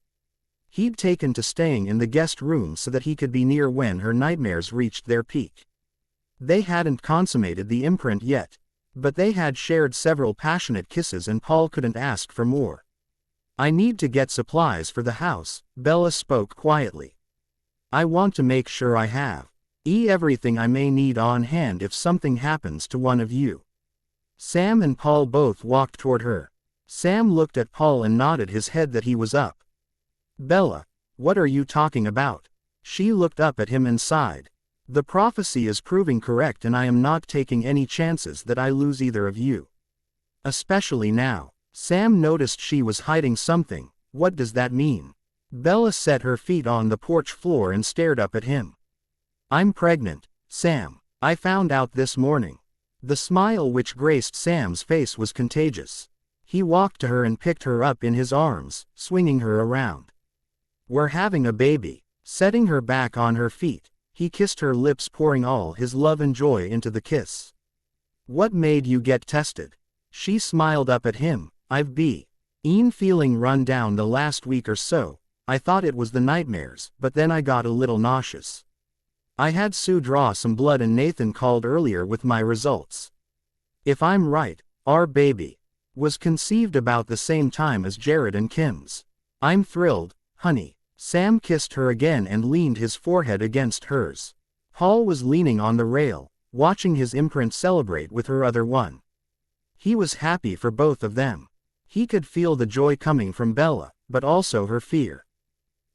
He'd taken to staying in the guest room so that he could be near when her nightmares reached their peak. They hadn't consummated the imprint yet, but they had shared several passionate kisses and Paul couldn't ask for more. I need to get supplies for the house, Bella spoke quietly. I want to make sure I have Everything I may need on hand if something happens to one of you. Sam and Paul both walked toward her. Sam looked at Paul and nodded his head that he was up. Bella, what are you talking about? She looked up at him and sighed. The prophecy is proving correct and I am not taking any chances that I lose either of you. Especially now. Sam noticed she was hiding something. What does that mean? Bella set her feet on the porch floor and stared up at him. I'm pregnant, Sam. I found out this morning. The smile which graced Sam's face was contagious. He walked to her and picked her up in his arms, swinging her around. We're having a baby. Setting her back on her feet, he kissed her lips, pouring all his love and joy into the kiss. What made you get tested? She smiled up at him. I've been feeling run down the last week or so. I thought it was the nightmares, but then I got a little nauseous. I had Sue draw some blood and Nathan called earlier with my results. If I'm right, our baby was conceived about the same time as Jared and Kim's. I'm thrilled, honey. Sam kissed her again and leaned his forehead against hers. Paul was leaning on the rail, watching his imprint celebrate with her other one. He was happy for both of them. He could feel the joy coming from Bella, but also her fear.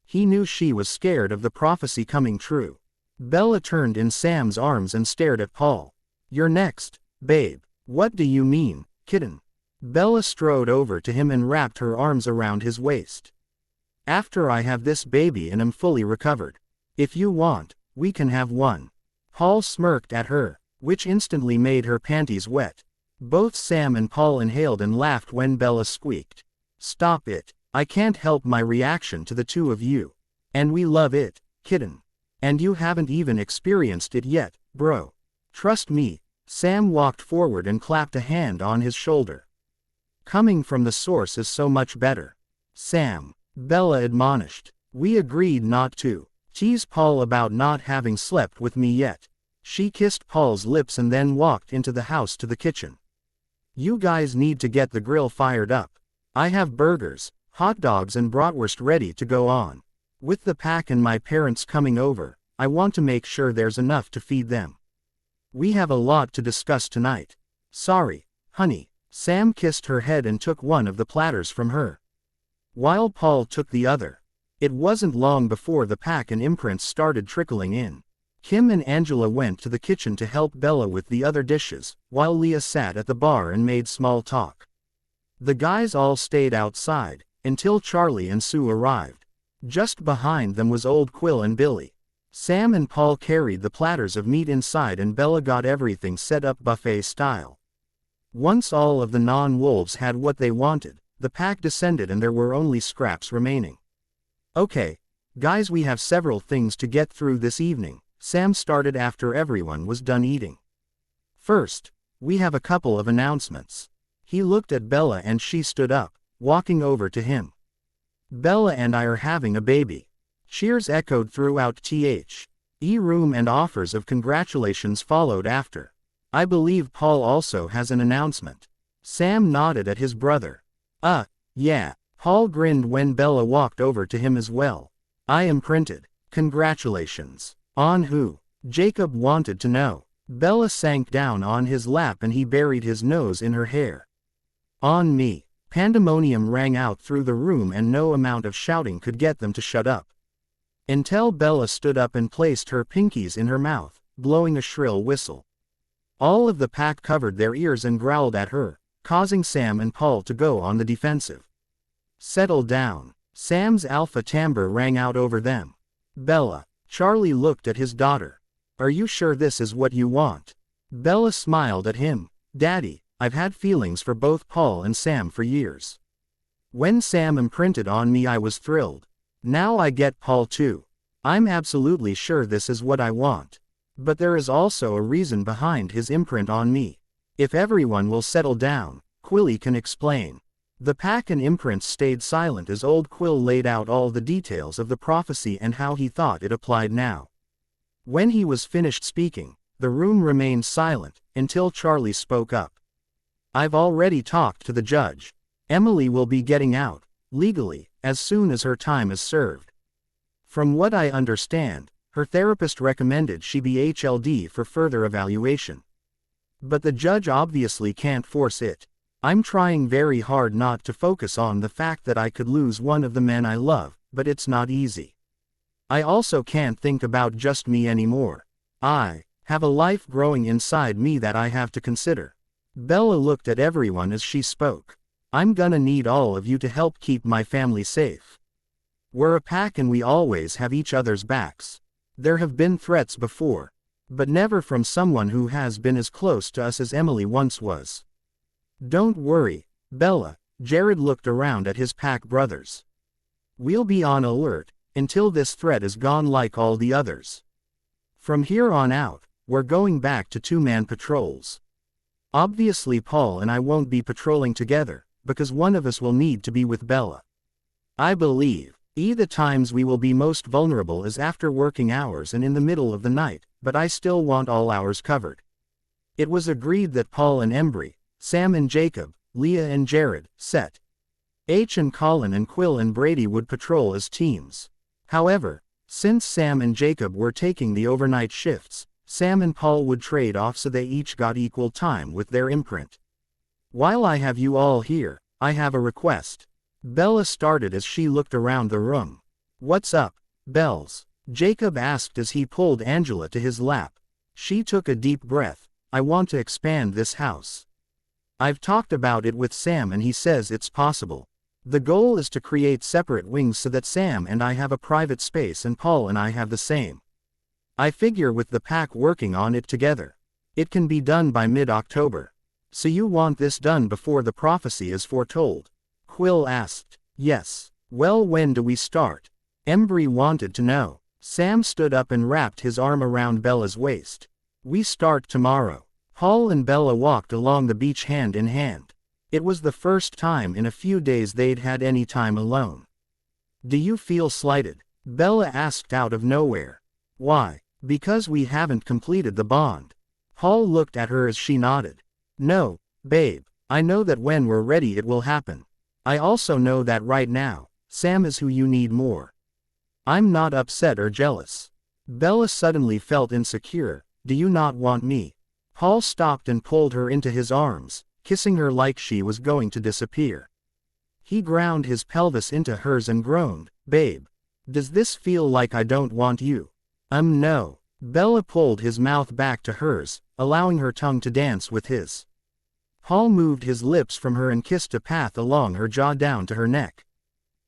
He knew she was scared of the prophecy coming true. Bella turned in Sam's arms and stared at Paul. You're next, babe. What do you mean, kitten? Bella strode over to him and wrapped her arms around his waist. After I have this baby and am fully recovered. If you want, we can have one. Paul smirked at her, which instantly made her panties wet. Both Sam and Paul inhaled and laughed when Bella squeaked. Stop it. I can't help my reaction to the two of you. And we love it, kitten. And you haven't even experienced it yet, bro. Trust me. Sam walked forward and clapped a hand on his shoulder. Coming from the source is so much better. Sam, Bella admonished. We agreed not to tease Paul about not having slept with me yet. She kissed Paul's lips and then walked into the house to the kitchen. You guys need to get the grill fired up. I have burgers, hot dogs and bratwurst ready to go on. With the pack and my parents coming over, I want to make sure there's enough to feed them. We have a lot to discuss tonight. Sorry, honey. Sam kissed her head and took one of the platters from her, while Paul took the other. It wasn't long before the pack and imprints started trickling in. Kim and Angela went to the kitchen to help Bella with the other dishes, while Leah sat at the bar and made small talk. The guys all stayed outside, until Charlie and Sue arrived. Just behind them was Old Quill and Billy. Sam and Paul carried the platters of meat inside and Bella got everything set up buffet style. Once all of the non-wolves had what they wanted, the pack descended and there were only scraps remaining. Okay, guys, we have several things to get through this evening. Sam started after everyone was done eating. First, we have a couple of announcements. He looked at Bella and she stood up, walking over to him. Bella and I are having a baby. Cheers echoed throughout the room and offers of congratulations followed after. I believe Paul also has an announcement. Sam nodded at his brother. Yeah. Paul grinned when Bella walked over to him as well. I am printed. Congratulations. On who? Jacob wanted to know. Bella sank down on his lap and he buried his nose in her hair. On me. Pandemonium rang out through the room and no amount of shouting could get them to shut up. Until Bella stood up and placed her pinkies in her mouth, blowing a shrill whistle. All of the pack covered their ears and growled at her, causing Sam and Paul to go on the defensive. Settle down. Sam's alpha timbre rang out over them. Bella. Charlie looked at his daughter. Are you sure this is what you want? Bella smiled at him. Daddy, I've had feelings for both Paul and Sam for years. When Sam imprinted on me I was thrilled. Now I get Paul too. I'm absolutely sure this is what I want. But there is also a reason behind his imprint on me. If everyone will settle down, Quilly can explain. The pack and imprints stayed silent as Old Quill laid out all the details of the prophecy and how he thought it applied now. When he was finished speaking, the room remained silent, until Charlie spoke up. I've already talked to the judge. Emily will be getting out, legally, as soon as her time is served. From what I understand, Her therapist recommended she be HLD for further evaluation. But the judge obviously can't force it. I'm trying very hard not to focus on the fact that I could lose one of the men I love, but it's not easy. I also can't think about just me anymore. I have a life growing inside me that I have to consider. Bella looked at everyone as she spoke. I'm gonna need all of you to help keep my family safe. We're a pack and we always have each other's backs. There have been threats before, but never from someone who has been as close to us as Emily once was. Don't worry, Bella. Jared looked around at his pack brothers. We'll be on alert until this threat is gone like all the others. From here on out, we're going back to two-man patrols. Obviously Paul and I won't be patrolling together, because one of us will need to be with Bella. I believe the times we will be most vulnerable is after working hours and in the middle of the night, but I still want all hours covered. It was agreed that Paul and Embry, Sam and Jacob, Leah and Jared, Seth, H and Colin and Quill and Brady would patrol as teams. However, since Sam and Jacob were taking the overnight shifts, Sam and Paul would trade off so they each got equal time with their imprint. While I have you all here, I have a request. Bella started as she looked around the room. What's up, Bells? Jacob asked as he pulled Angela to his lap. She took a deep breath. I want to expand this house. I've talked about it with Sam and he says it's possible. The goal is to create separate wings so that Sam and I have a private space and Paul and I have the same. I figure with the pack working on it together, it can be done by mid-October. So you want this done before the prophecy is foretold? Quill asked. Yes. Well, when do we start? Embry wanted to know. Sam stood up and wrapped his arm around Bella's waist. We start tomorrow. Paul and Bella walked along the beach hand in hand. It was the first time in a few days they'd had any time alone. Do you feel slighted? Bella asked out of nowhere. Why? Because we haven't completed the bond. Paul looked at her as she nodded. No, babe. I know that when we're ready it will happen. I also know that right now, Sam is who you need more. I'm not upset or jealous. Bella suddenly felt insecure. Do you not want me? Paul stopped and pulled her into his arms, kissing her like she was going to disappear. He ground his pelvis into hers and groaned, Babe. Does this feel like I don't want you? No. Bella pulled his mouth back to hers, allowing her tongue to dance with his. Paul moved his lips from her and kissed a path along her jaw down to her neck,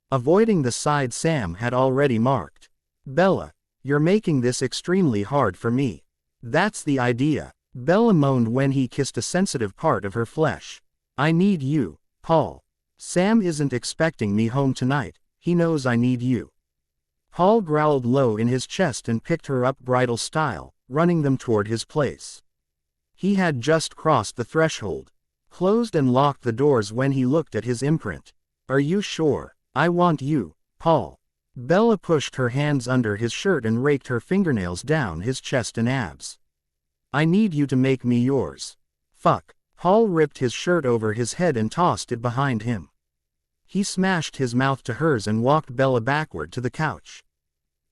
avoiding the side Sam had already marked. Bella, you're making this extremely hard for me. That's the idea. Bella moaned when he kissed a sensitive part of her flesh. I need you, Paul. Sam isn't expecting me home tonight, he knows I need you. Paul growled low in his chest and picked her up bridal style, running them toward his place. He had just crossed the threshold, closed and locked the doors when he looked at his imprint. Are you sure? I want you, Paul. Bella pushed her hands under his shirt and raked her fingernails down his chest and abs. I need you to make me yours. Fuck. Paul ripped his shirt over his head and tossed it behind him. He smashed his mouth to hers and walked Bella backward to the couch.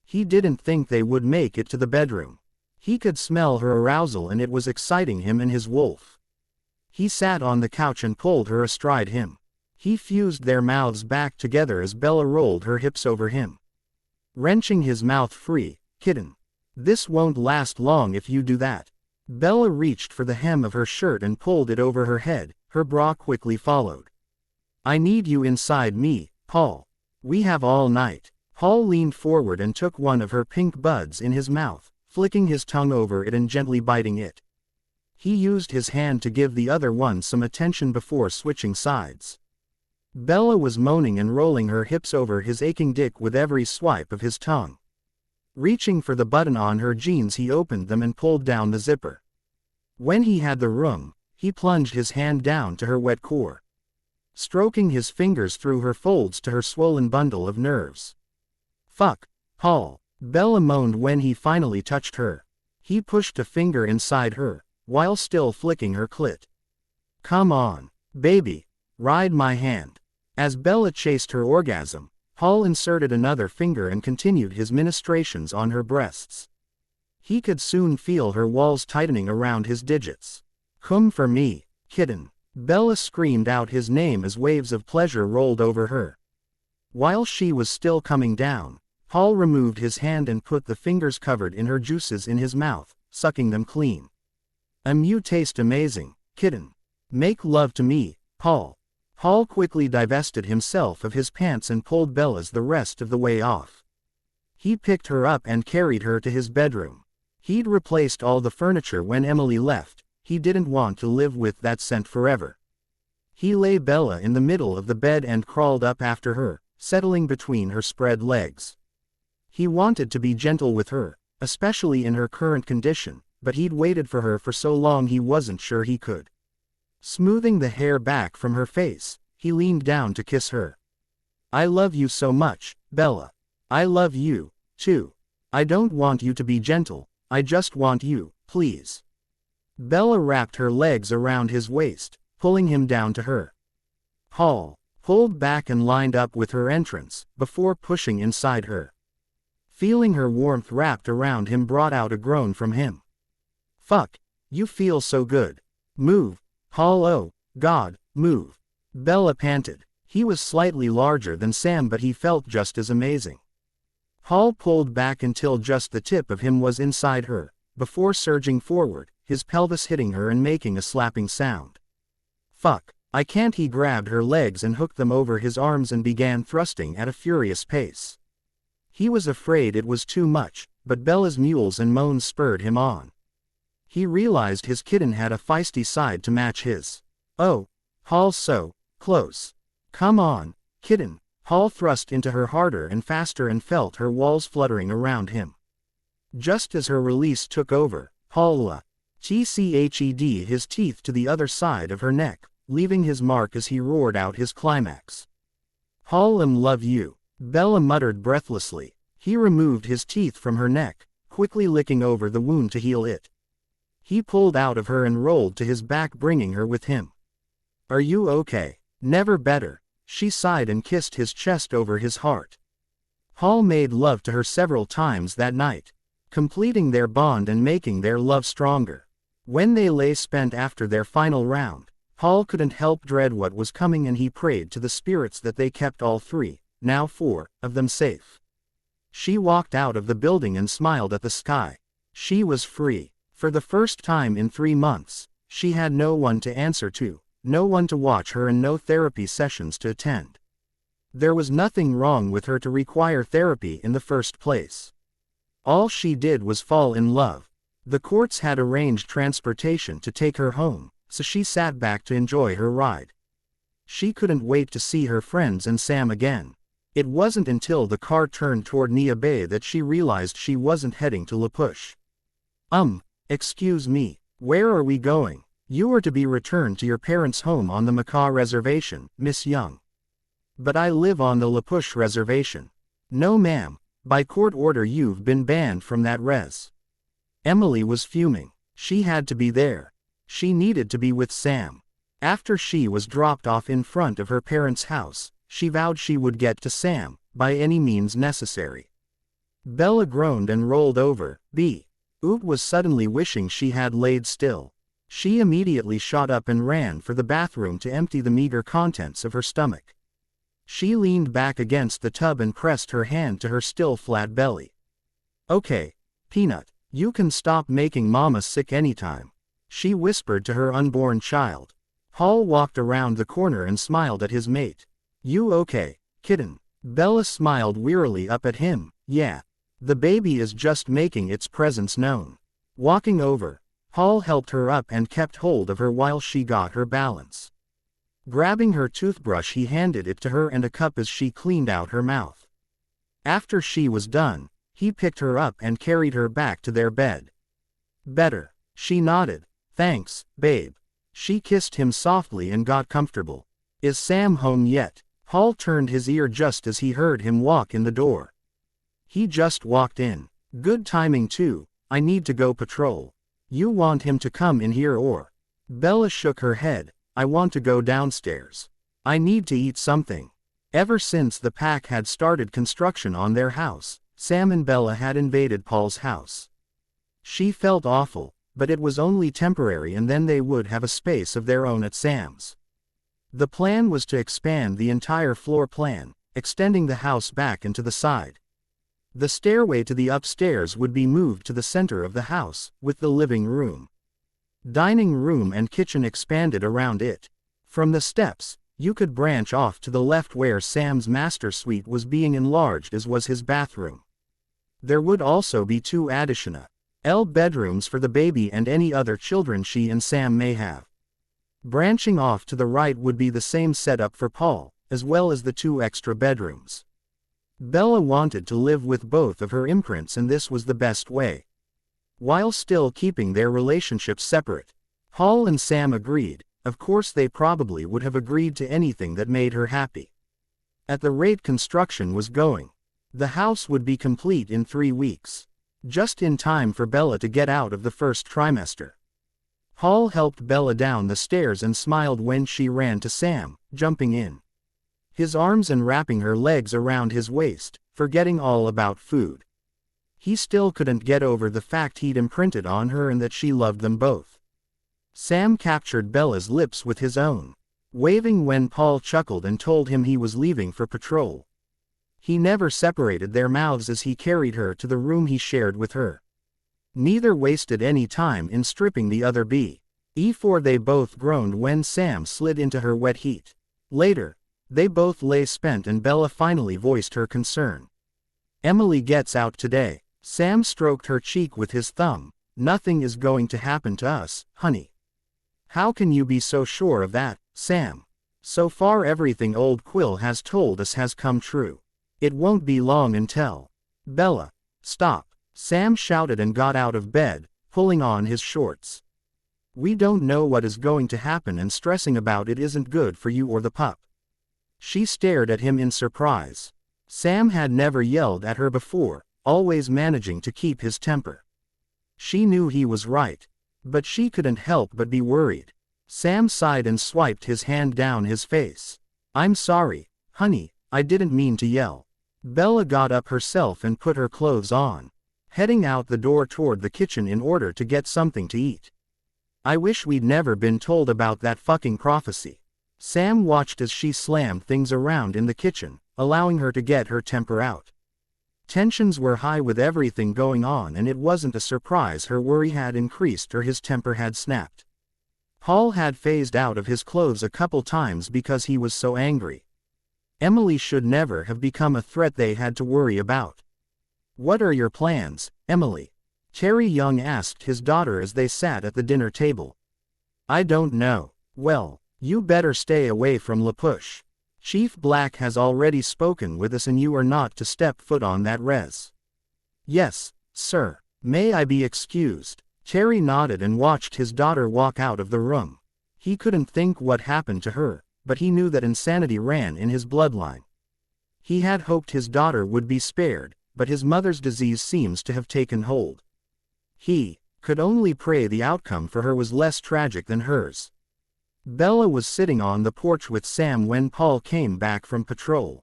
He didn't think they would make it to the bedroom. He could smell her arousal and it was exciting him and his wolf. He sat on the couch and pulled her astride him. He fused their mouths back together as Bella rolled her hips over him, wrenching his mouth free. Kitten. This won't last long if you do that. Bella reached for the hem of her shirt and pulled it over her head, her bra quickly followed. I need you inside me, Paul. We have all night. Paul leaned forward and took one of her pink buds in his mouth, flicking his tongue over it and gently biting it. He used his hand to give the other one some attention before switching sides. Bella was moaning and rolling her hips over his aching dick with every swipe of his tongue. Reaching for the button on her jeans, he opened them and pulled down the zipper. When he had the room, he plunged his hand down to her wet core, stroking his fingers through her folds to her swollen bundle of nerves. Fuck, Paul. Bella moaned when he finally touched her. He pushed a finger inside her, while still flicking her clit. Come on, baby. Ride my hand. As Bella chased her orgasm, Paul inserted another finger and continued his ministrations on her breasts. He could soon feel her walls tightening around his digits. "Come for me, kitten." Bella screamed out his name as waves of pleasure rolled over her. While she was still coming down, Paul removed his hand and put the fingers covered in her juices in his mouth, sucking them clean. "You taste amazing, kitten. Make love to me, Paul." Paul quickly divested himself of his pants and pulled Bella's the rest of the way off. He picked her up and carried her to his bedroom. He'd replaced all the furniture when Emily left. He didn't want to live with that scent forever. He lay Bella in the middle of the bed and crawled up after her, settling between her spread legs. He wanted to be gentle with her, especially in her current condition, but he'd waited for her for so long he wasn't sure he could. Smoothing the hair back from her face, he leaned down to kiss her. "I love you so much, Bella. I love you, too. I don't want you to be gentle, I just want you, please." Bella wrapped her legs around his waist, pulling him down to her. Paul pulled back and lined up with her entrance, before pushing inside her. Feeling her warmth wrapped around him brought out a groan from him. "Fuck, you feel so good. Move, Paul, oh, God, move." Bella panted. He was slightly larger than Sam, but he felt just as amazing. Paul pulled back until just the tip of him was inside her, before surging forward, his pelvis hitting her and making a slapping sound. "Fuck, I can't." He grabbed her legs and hooked them over his arms and began thrusting at a furious pace. He was afraid it was too much, but Bella's mewls and moans spurred him on. He realized his kitten had a feisty side to match his. "Oh, Paul, so close. Come on, kitten." Paul thrust into her harder and faster and felt her walls fluttering around him. Just as her release took over, Paul tched his teeth to the other side of her neck, leaving his mark as he roared out his climax. "Paul, love you," Bella muttered breathlessly. He removed his teeth from her neck, quickly licking over the wound to heal it. He pulled out of her and rolled to his back, bringing her with him. "Are you okay?" "Never better." She sighed and kissed his chest over his heart. Paul made love to her several times that night, completing their bond and making their love stronger. When they lay spent after their final round, Paul couldn't help dread what was coming, and he prayed to the spirits that they kept all three, now 4, of them safe. She walked out of the building and smiled at the sky. She was free. For the first time in 3 months, she had no one to answer to, no one to watch her, and no therapy sessions to attend. There was nothing wrong with her to require therapy in the first place. All she did was fall in love. The courts had arranged transportation to take her home, so she sat back to enjoy her ride. She couldn't wait to see her friends and Sam again. It wasn't until the car turned toward Nia Bay that she realized she wasn't heading to La Push. Excuse me, where are we going?" "You are to be returned to your parents' home on the Macaw Reservation, Miss Young." "But I live on the La Push Reservation." "No ma'am, by court order you've been banned from that res." Emily was fuming. She had to be there. She needed to be with Sam. After she was dropped off in front of her parents' house, she vowed she would get to Sam, by any means necessary. Bella groaned and rolled over. Oot was suddenly wishing she had laid still. She immediately shot up and ran for the bathroom to empty the meager contents of her stomach. She leaned back against the tub and pressed her hand to her still flat belly. "Okay, Peanut, you can stop making Mama sick anytime," she whispered to her unborn child. Paul walked around the corner and smiled at his mate. "You okay, kitten?" Bella smiled wearily up at him. "Yeah. The baby is just making its presence known." Walking over, Paul helped her up and kept hold of her while she got her balance. Grabbing her toothbrush, he handed it to her and a cup as she cleaned out her mouth. After she was done, he picked her up and carried her back to their bed. "Better?" She nodded. "Thanks, babe." She kissed him softly and got comfortable. "Is Sam home yet?" Paul turned his ear just as he heard him walk in the door. "He just walked in." "Good timing too, I need to go patrol." "You want him to come in here or?" Bella shook her head. "I want to go downstairs. I need to eat something." Ever since the pack had started construction on their house, Sam and Bella had invaded Paul's house. She felt awful, but it was only temporary and then they would have a space of their own at Sam's. The plan was to expand the entire floor plan, extending the house back and to the side. The stairway to the upstairs would be moved to the center of the house, with the living room, dining room and kitchen expanded around it. From the steps, you could branch off to the left where Sam's master suite was being enlarged as was his bathroom. There would also be 2 additional bedrooms for the baby and any other children she and Sam may have. Branching off to the right would be the same setup for Paul, as well as the 2 extra bedrooms. Bella wanted to live with both of her imprints and this was the best way, while still keeping their relationships separate. Paul and Sam agreed. Of course they probably would have agreed to anything that made her happy. At the rate construction was going, the house would be complete in 3 weeks. Just in time for Bella to get out of the first trimester. Paul helped Bella down the stairs and smiled when she ran to Sam, jumping in his arms and wrapping her legs around his waist, forgetting all about food. He still couldn't get over the fact he'd imprinted on her and that she loved them both. Sam captured Bella's lips with his own, waving when Paul chuckled and told him he was leaving for patrol. He never separated their mouths as he carried her to the room he shared with her. Neither wasted any time in stripping the other before they both groaned when Sam slid into her wet heat. Later, they both lay spent and Bella finally voiced her concern. "Emily gets out today." Sam stroked her cheek with his thumb. "Nothing is going to happen to us, honey." "How can you be so sure of that, Sam? So far everything old Quill has told us has come true. It won't be long until—" "Bella, stop," Sam shouted and got out of bed, pulling on his shorts. "We don't know what is going to happen and stressing about it isn't good for you or the pup." She stared at him in surprise. Sam had never yelled at her before, always managing to keep his temper. She knew he was right, but she couldn't help but be worried. Sam sighed and swiped his hand down his face. "I'm sorry, honey, I didn't mean to yell." Bella got up herself and put her clothes on, heading out the door toward the kitchen in order to get something to eat. "I wish we'd never been told about that fucking prophecy." Sam watched as she slammed things around in the kitchen, allowing her to get her temper out. Tensions were high with everything going on and it wasn't a surprise her worry had increased or his temper had snapped. Paul had phased out of his clothes a couple times because he was so angry. Emily should never have become a threat they had to worry about. "What are your plans, Emily?" Terry Young asked his daughter as they sat at the dinner table. "I don't know." "Well, you better stay away from LaPush. Chief Black has already spoken with us and you are not to step foot on that res." "Yes, sir. May I be excused?" Terry nodded and watched his daughter walk out of the room. He couldn't think what happened to her, but he knew that insanity ran in his bloodline. He had hoped his daughter would be spared, but his mother's disease seems to have taken hold. He could only pray the outcome for her was less tragic than hers. Bella was sitting on the porch with Sam when Paul came back from patrol.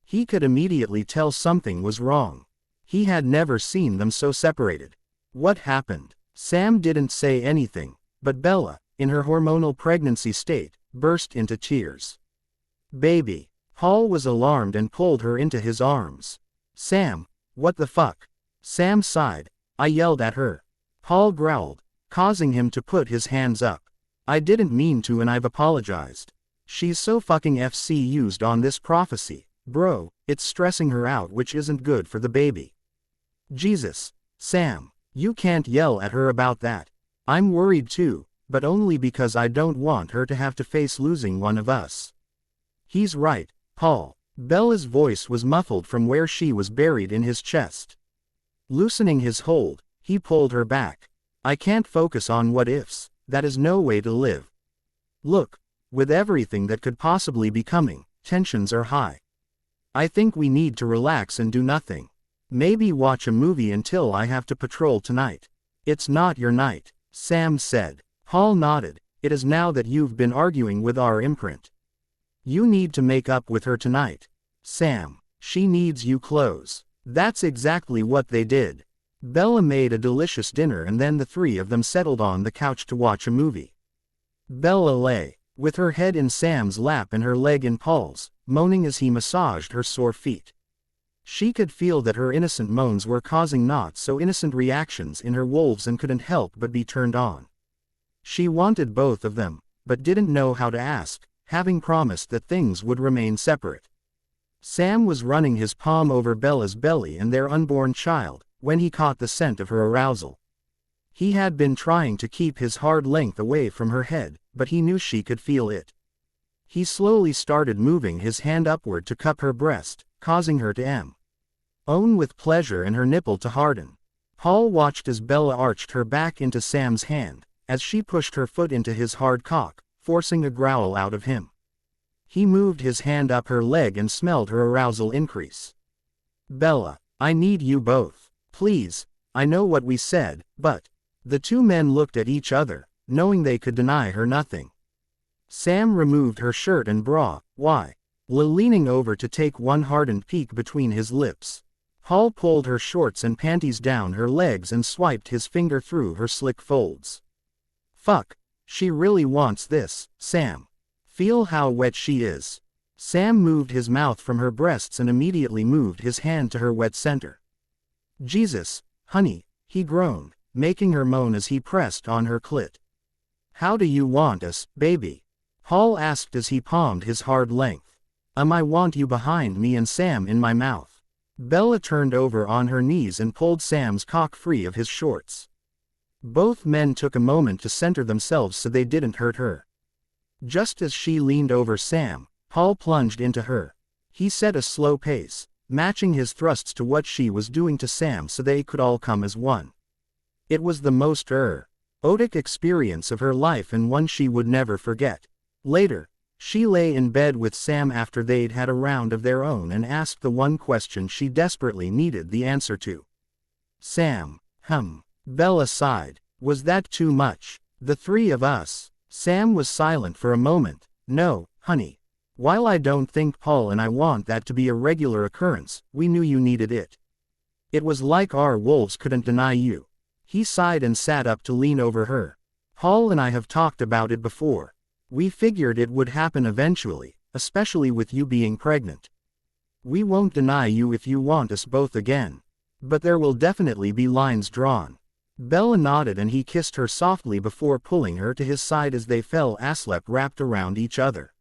He could immediately tell something was wrong. He had never seen them so separated. "What happened?" Sam didn't say anything, but Bella, in her hormonal pregnancy state, burst into tears. "Baby." Paul was alarmed and pulled her into his arms. "Sam, what the fuck?" Sam sighed. "I yelled at her." Paul growled, causing him to put his hands up. "I didn't mean to and I've apologized. She's so fucking used on this prophecy, bro, it's stressing her out which isn't good for the baby." "Jesus, Sam, you can't yell at her about that. I'm worried too, but only because I don't want her to have to face losing one of us." "He's right, Paul." Bella's voice was muffled from where she was buried in his chest. Loosening his hold, he pulled her back. "I can't focus on what ifs. That is no way to live. Look, with everything that could possibly be coming, tensions are high. I think we need to relax and do nothing. Maybe watch a movie until I have to patrol tonight." "It's not your night," Sam said. Paul nodded. "It is now that you've been arguing with our imprint." You need to make up with her tonight. Sam. She needs you clothes. That's exactly what they did. Bella made a delicious dinner and then the three of them settled on the couch to watch a movie. Bella lay, with her head in Sam's lap and her leg in Paul's, moaning as he massaged her sore feet. She could feel that her innocent moans were causing not so innocent reactions in her wolves and couldn't help but be turned on. She wanted both of them, but didn't know how to ask, having promised that things would remain separate. Sam was running his palm over Bella's belly and their unborn child, when he caught the scent of her arousal. He had been trying to keep his hard length away from her head, but he knew she could feel it. He slowly started moving his hand upward to cup her breast, causing her to moan with pleasure and her nipple to harden. Paul watched as Bella arched her back into Sam's hand, as she pushed her foot into his hard cock, forcing a growl out of him. He moved his hand up her leg and smelled her arousal increase. Bella, I need you both. Please, I know what we said, but... The two men looked at each other, knowing they could deny her nothing. Sam removed her shirt and bra, leaning over to take one hardened peek between his lips. Paul pulled her shorts and panties down her legs and swiped his finger through her slick folds. Fuck, she really wants this, Sam. Feel how wet she is. Sam moved his mouth from her breasts and immediately moved his hand to her wet center. Jesus, honey, he groaned, making her moan as he pressed on her clit. How do you want us, baby? Paul asked as he palmed his hard length. I want you behind me and Sam in my mouth. Bella turned over on her knees and pulled Sam's cock free of his shorts. Both men took a moment to center themselves so they didn't hurt her. Just as she leaned over Sam, Paul plunged into her. He set a slow pace, matching his thrusts to what she was doing to Sam so they could all come as one. It was the most erotic experience of her life and one she would never forget. Later, she lay in bed with Sam after they'd had a round of their own and asked the one question she desperately needed the answer to. Sam, Bella sighed. Was that too much? The three of us. Sam was silent for a moment. No, honey. While I don't think Paul and I want that to be a regular occurrence, we knew you needed it. It was like our wolves couldn't deny you. He sighed and sat up to lean over her. Paul and I have talked about it before. We figured it would happen eventually, especially with you being pregnant. We won't deny you if you want us both again. But there will definitely be lines drawn. Bella nodded and he kissed her softly before pulling her to his side as they fell asleep wrapped around each other.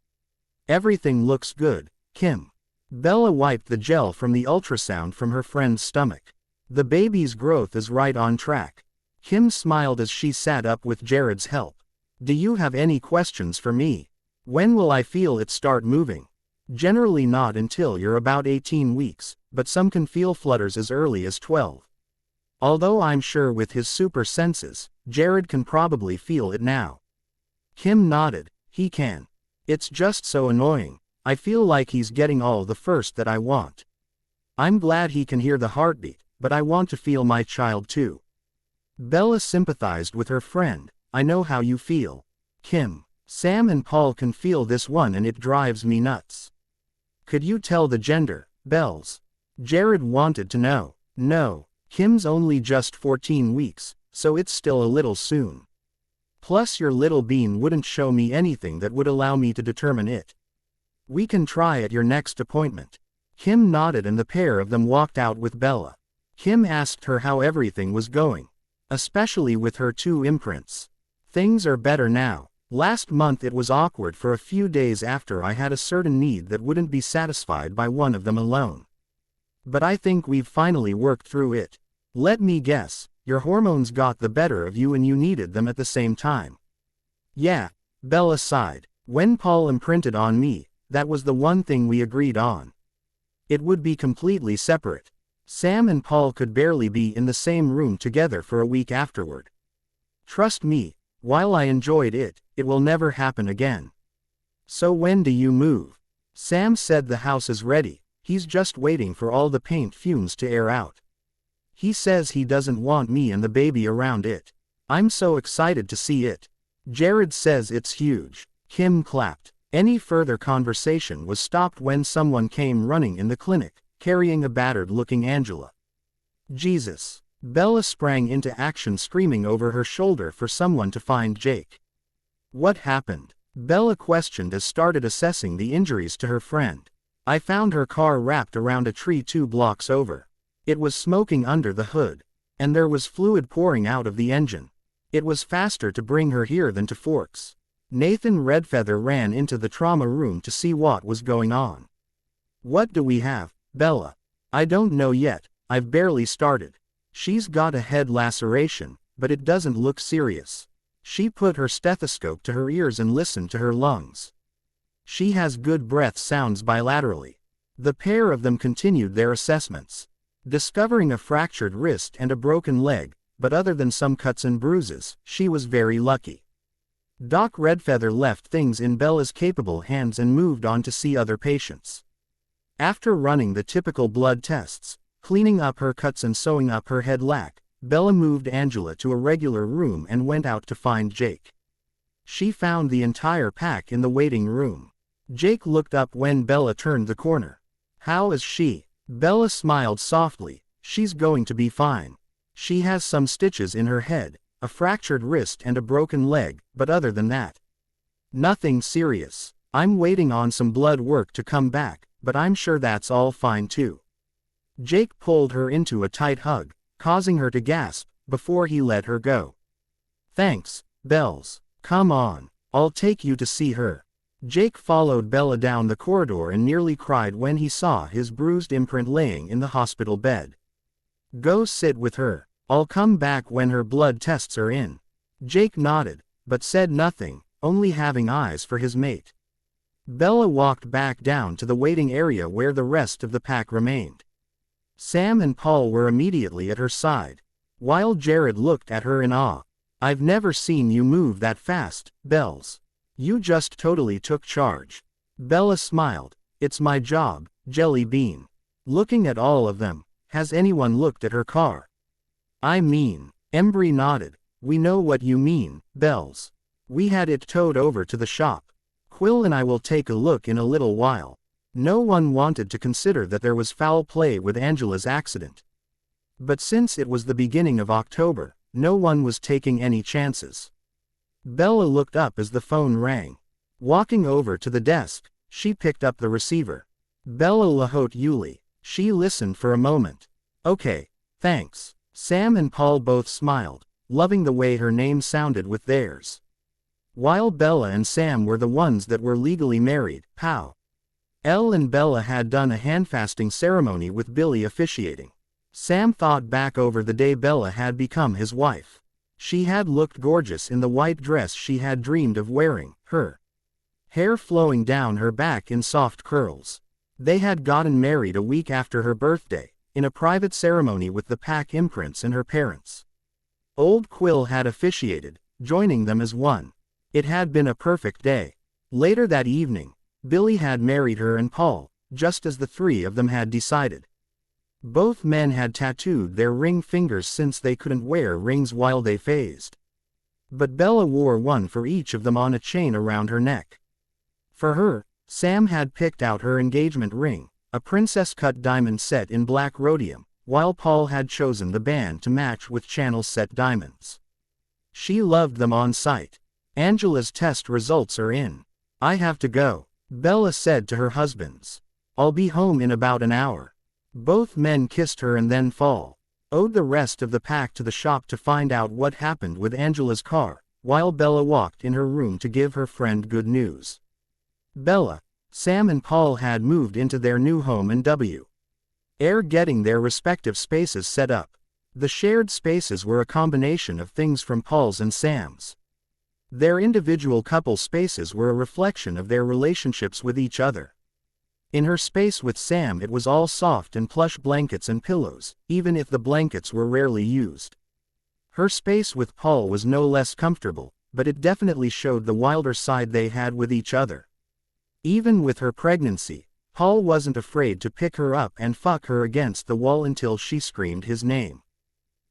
Everything looks good, Kim. Bella wiped the gel from the ultrasound from her friend's stomach. The baby's growth is right on track. Kim smiled as she sat up with Jared's help. Do you have any questions for me? When will I feel it start moving? Generally not until you're about 18 weeks, but some can feel flutters as early as 12. Although I'm sure with his super senses, Jared can probably feel it now. Kim nodded. He can. It's just so annoying. I feel like he's getting all the first that I want. I'm glad he can hear the heartbeat, but I want to feel my child too. Bella sympathized with her friend. I know how you feel. Kim. Sam and Paul can feel this one and it drives me nuts. Could you tell the gender, Bells? Jared wanted to know. No. Kim's only just 14 weeks, so it's still a little soon. Plus your little bean wouldn't show me anything that would allow me to determine it. We can try at your next appointment. Kim nodded and the pair of them walked out with Bella. Kim asked her how everything was going. Especially with her two imprints. Things are better now. Last month it was awkward for a few days after I had a certain need that wouldn't be satisfied by one of them alone. But I think we've finally worked through it. Let me guess, your hormones got the better of you and you needed them at the same time. Yeah, Bella sighed. When Paul imprinted on me, that was the one thing we agreed on. It would be completely separate. Sam and Paul could barely be in the same room together for a week afterward. Trust me, while I enjoyed it, it will never happen again. So when do you move? Sam said the house is ready, he's just waiting for all the paint fumes to air out. He says he doesn't want me and the baby around it. I'm so excited to see it. Jared says it's huge. Kim clapped. Any further conversation was stopped when someone came running in the clinic, carrying a battered-looking Angela. Jesus! Bella sprang into action, screaming over her shoulder for someone to find Jake. What happened? Bella questioned as started assessing the injuries to her friend. I found her car wrapped around a tree 2 blocks over. It was smoking under the hood. And there was fluid pouring out of the engine. It was faster to bring her here than to Forks. Nathan Redfeather ran into the trauma room to see what was going on. What do we have, Bella? I don't know yet, I've barely started. She's got a head laceration, but it doesn't look serious. She put her stethoscope to her ears and listened to her lungs. She has good breath sounds bilaterally. The pair of them continued their assessments, discovering a fractured wrist and a broken leg, but other than some cuts and bruises, she was very lucky. Doc Redfeather left things in Bella's capable hands and moved on to see other patients. After running the typical blood tests, cleaning up her cuts and sewing up her head lac, Bella moved Angela to a regular room and went out to find Jake. She found the entire pack in the waiting room. Jake looked up when Bella turned the corner. How is she? Bella smiled softly. She's going to be fine. She has some stitches in her head, a fractured wrist and a broken leg, but other than that, nothing serious. I'm waiting on some blood work to come back, but I'm sure that's all fine too. Jake pulled her into a tight hug, causing her to gasp, before he let her go. Thanks, Bells. Come on, I'll take you to see her. Jake followed Bella down the corridor and nearly cried when he saw his bruised imprint laying in the hospital bed. Go sit with her. I'll come back when her blood tests are in. Jake nodded, but said nothing, only having eyes for his mate. Bella walked back down to the waiting area where the rest of the pack remained. Sam and Paul were immediately at her side, while Jared looked at her in awe. I've never seen you move that fast, Bells. You just totally took charge. Bella smiled. It's my job, Jelly Bean. Looking at all of them, has anyone looked at her car? I mean, Embry nodded. We know what you mean, Bells. We had it towed over to the shop. Quill and I will take a look in a little while. No one wanted to consider that there was foul play with Angela's accident. But since it was the beginning of October, no one was taking any chances. Bella looked up as the phone rang. Walking over to the desk, she picked up the receiver. Bella Lahote Yuli. She listened for a moment. Okay, thanks. Sam and Paul both smiled, loving the way her name sounded with theirs. While Bella and Sam were the ones that were legally married, pow. Elle and Bella had done a handfasting ceremony with Billy officiating. Sam thought back over the day Bella had become his wife. She had looked gorgeous in the white dress she had dreamed of wearing, her hair flowing down her back in soft curls. They had gotten married a week after her birthday, in a private ceremony with the pack imprints and her parents. Old Quill had officiated, joining them as one. It had been a perfect day. Later that evening, Billy had married her and Paul, just as the three of them had decided. Both men had tattooed their ring fingers since they couldn't wear rings while they phased. But Bella wore one for each of them on a chain around her neck. For her, Sam had picked out her engagement ring, a princess-cut diamond set in black rhodium, while Paul had chosen the band to match with channel-set diamonds. She loved them on sight. Angela's test results are in. I have to go, Bella said to her husbands. I'll be home in about an hour. Both men kissed her and then Paul owed the rest of the pack to the shop to find out what happened with Angela's car, while Bella walked in her room to give her friend good news. Bella, Sam and Paul had moved into their new home and getting their respective spaces set up. The shared spaces were a combination of things from Paul's and Sam's. Their individual couple spaces were a reflection of their relationships with each other. In her space with Sam it was all soft and plush blankets and pillows, even if the blankets were rarely used. Her space with Paul was no less comfortable, but it definitely showed the wilder side they had with each other. Even with her pregnancy, Paul wasn't afraid to pick her up and fuck her against the wall until she screamed his name.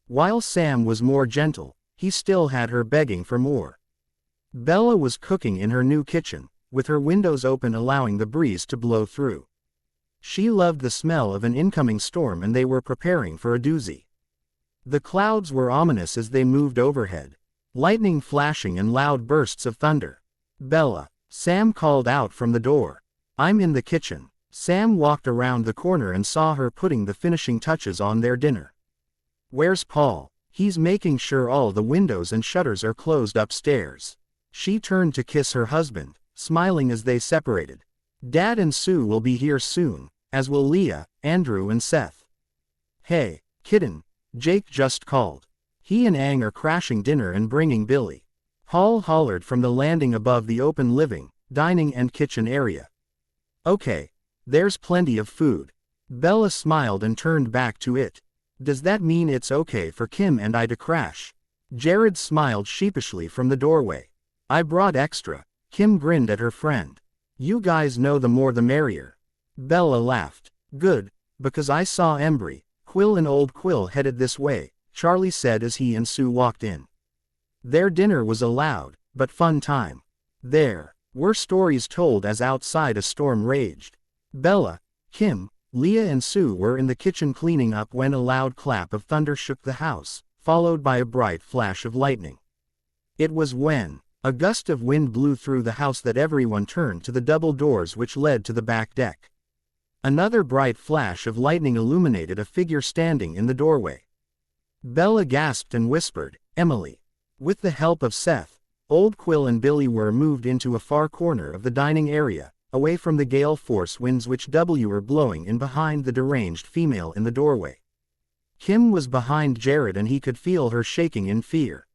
While Sam was more gentle, he still had her begging for more. Bella was cooking in her new kitchen, with her windows open allowing the breeze to blow through. She loved the smell of an incoming storm and they were preparing for a doozy. The clouds were ominous as they moved overhead, lightning flashing and loud bursts of thunder. "Bella," Sam called out from the door. "I'm in the kitchen." Sam walked around the corner and saw her putting the finishing touches on their dinner. "Where's Paul?" "He's making sure all the windows and shutters are closed upstairs." She turned to kiss her husband, smiling as they separated. "Dad and Sue will be here soon, as will Leah, Andrew and Seth." "Hey, kitten," Jake just called. He and Ang are crashing dinner and bringing Billy. Paul hollered from the landing above the open living, dining and kitchen area. "Okay, there's plenty of food." Bella smiled and turned back to it. "Does that mean it's okay for Kim and I to crash?" Jared smiled sheepishly from the doorway. "I brought extra." Kim grinned at her friend. "You guys know the more the merrier." Bella laughed. "Good, because I saw Embry, Quill and old Quill headed this way," Charlie said as he and Sue walked in. Their dinner was a loud, but fun time. There were stories told as outside a storm raged. Bella, Kim, Leah and Sue were in the kitchen cleaning up when a loud clap of thunder shook the house, followed by a bright flash of lightning. It was when a gust of wind blew through the house that everyone turned to the double doors which led to the back deck. Another bright flash of lightning illuminated a figure standing in the doorway. Bella gasped and whispered, "Emily." With the help of Seth, old Quill and Billy were moved into a far corner of the dining area, away from the gale force winds which were blowing in behind the deranged female in the doorway. Kim was behind Jared and he could feel her shaking in fear.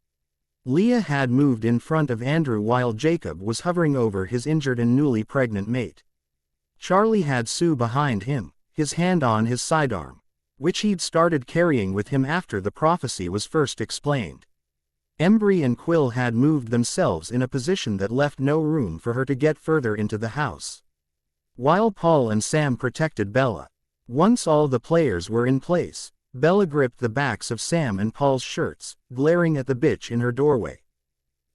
Leah had moved in front of Andrew while Jacob was hovering over his injured and newly pregnant mate. Charlie had Sue behind him, his hand on his sidearm, which he'd started carrying with him after the prophecy was first explained. Embry and Quill had moved themselves in a position that left no room for her to get further into the house, while Paul and Sam protected Bella. Once all the players were in place, Bella gripped the backs of Sam and Paul's shirts, glaring at the bitch in her doorway.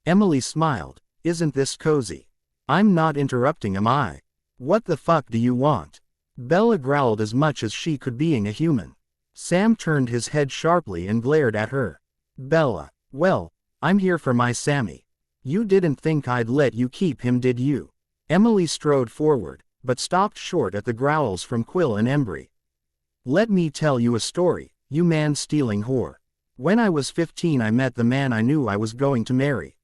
Emily smiled. "Isn't this cozy?" "I'm not interrupting, am I?" "What the fuck do you want?" Bella growled as much as she could, being a human. Sam turned his head sharply and glared at her. "Bella, well, I'm here for my Sammy. You didn't think I'd let you keep him, did you?" Emily strode forward, but stopped short at the growls from Quill and Embry. "Let me tell you a story, you man-stealing whore. When I was 15 I met the man I knew I was going to marry.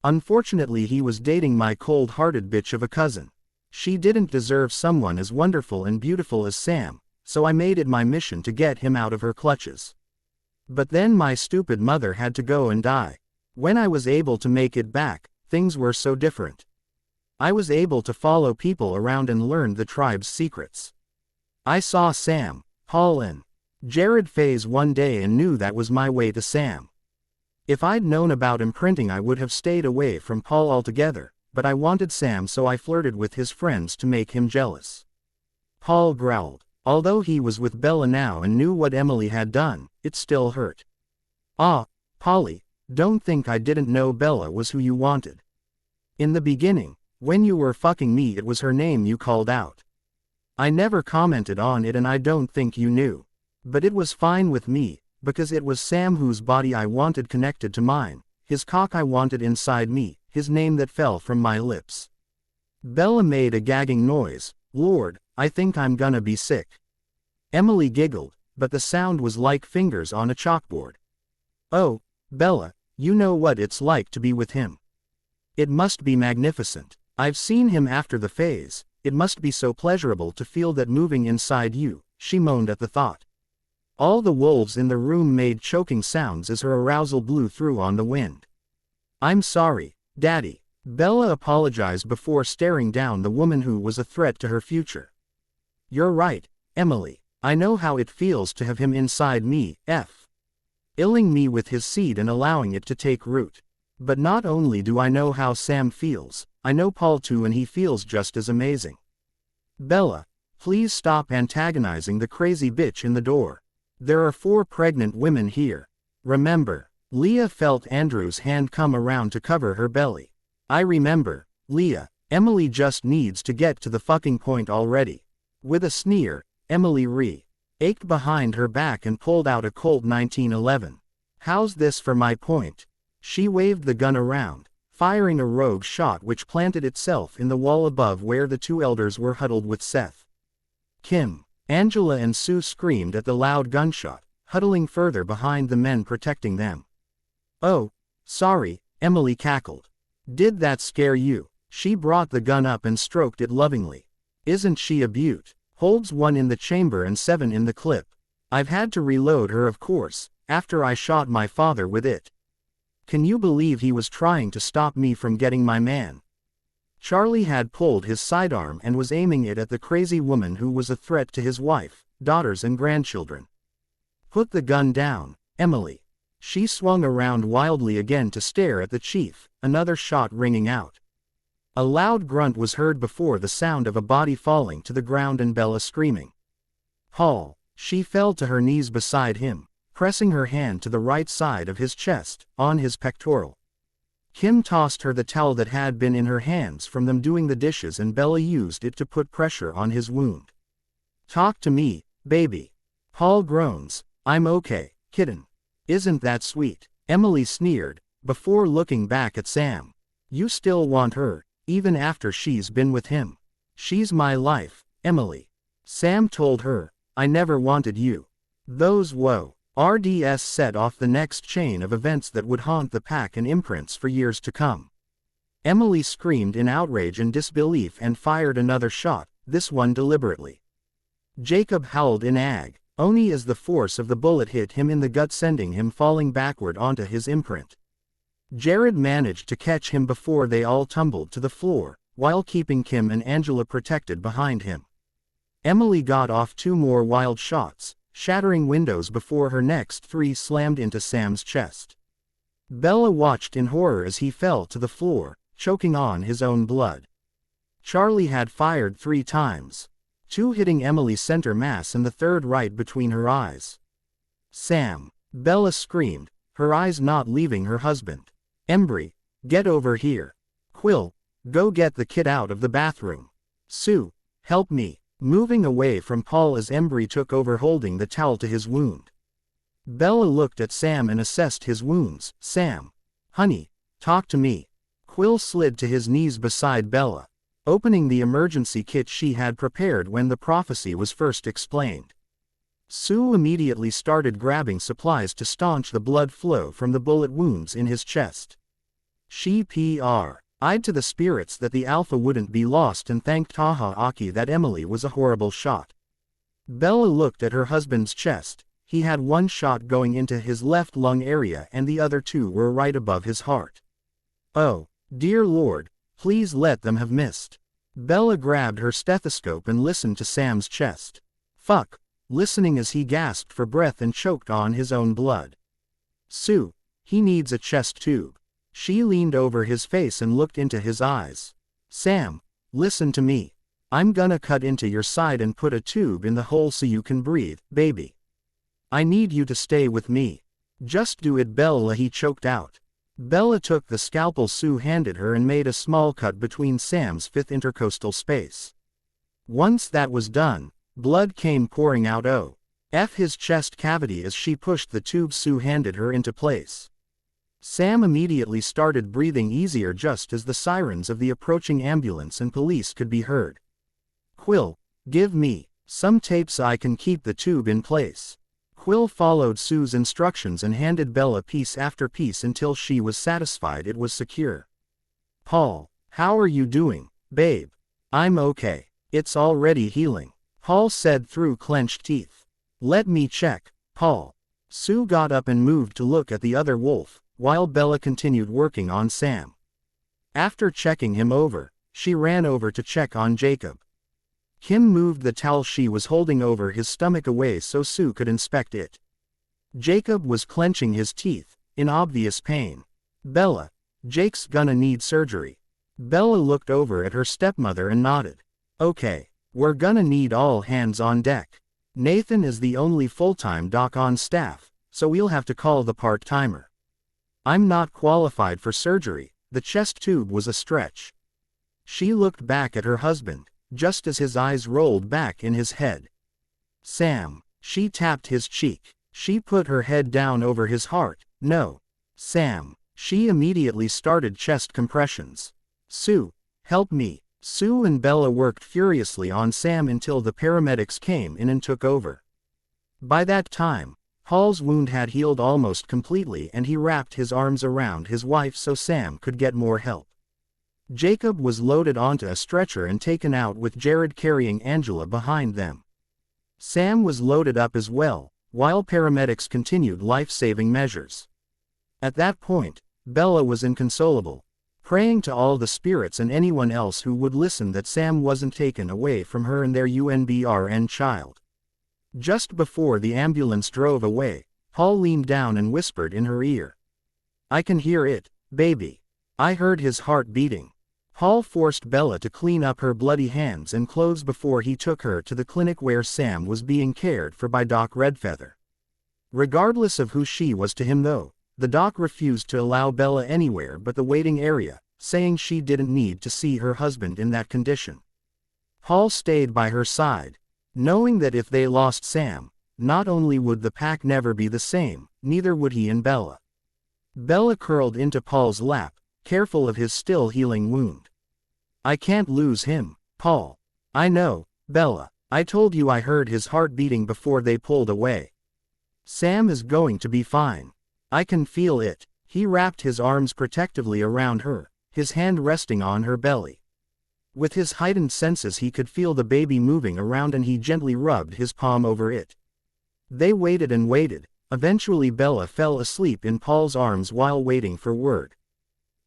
Unfortunately he was dating my cold-hearted bitch of a cousin. She didn't deserve someone as wonderful and beautiful as Sam, so I made it my mission to get him out of her clutches. But then my stupid mother had to go and die. When I was able to make it back, things were so different. I was able to follow people around and learn the tribe's secrets. I saw Sam, Paul and Jared phase one day and knew that was my way to Sam. If I'd known about imprinting I would have stayed away from Paul altogether, but I wanted Sam so I flirted with his friends to make him jealous." Paul growled. Although he was with Bella now and knew what Emily had done, it still hurt. "Ah, Polly, don't think I didn't know Bella was who you wanted. In the beginning, when you were fucking me it was her name you called out. I never commented on it and I don't think you knew. But it was fine with me, because it was Sam whose body I wanted connected to mine, his cock I wanted inside me, his name that fell from my lips." Bella made a gagging noise. "Lord, I think I'm gonna be sick." Emily giggled, but the sound was like fingers on a chalkboard. "Oh, Bella, you know what it's like to be with him. It must be magnificent. I've seen him after the phase, it must be so pleasurable to feel that moving inside you," she moaned at the thought. All the wolves in the room made choking sounds as her arousal blew through on the wind. "I'm sorry, Daddy." Bella apologized before staring down the woman who was a threat to her future. "You're right, Emily. I know how it feels to have him inside me, illing me with his seed and allowing it to take root. But not only do I know how Sam feels, I know Paul too, and he feels just as amazing." "Bella, please stop antagonizing the crazy bitch in the door. There are 4 pregnant women here. Remember." Leah felt Andrew's hand come around to cover her belly. "I remember, Leah." Emily just needs to get to the fucking point already. With a sneer, Emily ached behind her back and pulled out a Colt 1911. How's this for my point? She waved the gun around, firing a rogue shot which planted itself in the wall above where the two elders were huddled with Seth. Kim, Angela and Sue screamed at the loud gunshot, huddling further behind the men protecting them. Oh, sorry, Emily cackled. Did that scare you? She brought the gun up and stroked it lovingly. Isn't she a beaut? Holds 1 in the chamber and 7 in the clip. I've had to reload her of course, after I shot my father with it. Can you believe he was trying to stop me from getting my man? Charlie had pulled his sidearm and was aiming it at the crazy woman who was a threat to his wife, daughters and grandchildren. Put the gun down, Emily. She swung around wildly again to stare at the chief, another shot ringing out. A loud grunt was heard before the sound of a body falling to the ground and Bella screaming. Paul. She fell to her knees beside him, pressing her hand to the right side of his chest, on his pectoral. Kim tossed her the towel that had been in her hands from them doing the dishes and Bella used it to put pressure on his wound. Talk to me, baby. Paul groans. I'm okay, kitten. Isn't that sweet? Emily sneered, before looking back at Sam. You still want her, even after she's been with him. She's my life, Emily. Sam told her, I never wanted you. Those RDS set off the next chain of events that would haunt the pack and imprints for years to come. Emily screamed in outrage and disbelief and fired another shot, this one deliberately. Jacob howled in agony as the force of the bullet hit him in the gut, sending him falling backward onto his imprint. Jared managed to catch him before they all tumbled to the floor, while keeping Kim and Angela protected behind him. Emily got off 2 more wild shots, shattering windows before her next 3 slammed into Sam's chest. Bella watched in horror as he fell to the floor, choking on his own blood. Charlie had fired 3 times, 2 hitting Emily's center mass and the 3rd right between her eyes. Sam, Bella screamed, her eyes not leaving her husband. Embry, get over here. Quill, go get the kid out of the bathroom. Sue, help me. Moving away from Paul as Embry took over holding the towel to his wound. Bella looked at Sam and assessed his wounds. Sam. Honey, talk to me. Quill slid to his knees beside Bella, opening the emergency kit she had prepared when the prophecy was first explained. Sue immediately started grabbing supplies to staunch the blood flow from the bullet wounds in his chest. She eyed to the spirits that the Alpha wouldn't be lost and thanked Taha Aki that Emily was a horrible shot. Bella looked at her husband's chest. He had 1 shot going into his left lung area and the other 2 were right above his heart. Oh, dear Lord, please let them have missed. Bella grabbed her stethoscope and listened to Sam's chest. Fuck, listening as he gasped for breath and choked on his own blood. Sue, he needs a chest tube. She leaned over his face and looked into his eyes. Sam, listen to me. I'm gonna cut into your side and put a tube in the hole so you can breathe, baby. I need you to stay with me. Just do it, Bella, he choked out. Bella took the scalpel Sue handed her and made a small cut between Sam's 5th intercostal space. Once that was done, blood came pouring out his chest cavity as she pushed the tube Sue handed her into place. Sam immediately started breathing easier just as the sirens of the approaching ambulance and police could be heard. Quill, give me some tape so I can keep the tube in place. Quill followed Sue's instructions and handed Bella piece after piece until she was satisfied it was secure. Paul, how are you doing, babe? I'm okay. It's already healing, Paul said through clenched teeth. Let me check, Paul. Sue got up and moved to look at the other wolf, while Bella continued working on Sam. After checking him over, she ran over to check on Jacob. Kim moved the towel she was holding over his stomach away so Sue could inspect it. Jacob was clenching his teeth, in obvious pain. Bella, Jake's gonna need surgery. Bella looked over at her stepmother and nodded. Okay, we're gonna need all hands on deck. Nathan is the only full-time doc on staff, so we'll have to call the part-timer. I'm not qualified for surgery, the chest tube was a stretch. She looked back at her husband, just as his eyes rolled back in his head. Sam. She tapped his cheek. She put her head down over his heart. No. Sam. She immediately started chest compressions. Sue, help me. Sue and Bella worked furiously on Sam until the paramedics came in and took over. By that time, Paul's wound had healed almost completely and he wrapped his arms around his wife so Sam could get more help. Jacob was loaded onto a stretcher and taken out with Jared carrying Angela behind them. Sam was loaded up as well, while paramedics continued life-saving measures. At that point, Bella was inconsolable, praying to all the spirits and anyone else who would listen that Sam wasn't taken away from her and their unborn child. Just before the ambulance drove away, Paul leaned down and whispered in her ear. I can hear it, baby. I heard his heart beating. Paul forced Bella to clean up her bloody hands and clothes before he took her to the clinic where Sam was being cared for by Doc Redfeather. Regardless of who she was to him though, the doc refused to allow Bella anywhere but the waiting area, saying she didn't need to see her husband in that condition. Paul stayed by her side, knowing that if they lost Sam, not only would the pack never be the same, neither would he and Bella. Bella curled into Paul's lap, careful of his still healing wound. I can't lose him, Paul. I know, Bella. I told you I heard his heart beating before they pulled away. Sam is going to be fine. I can feel it. He wrapped his arms protectively around her, his hand resting on her belly. With his heightened senses he could feel the baby moving around and he gently rubbed his palm over it. They waited and waited. Eventually Bella fell asleep in Paul's arms while waiting for word.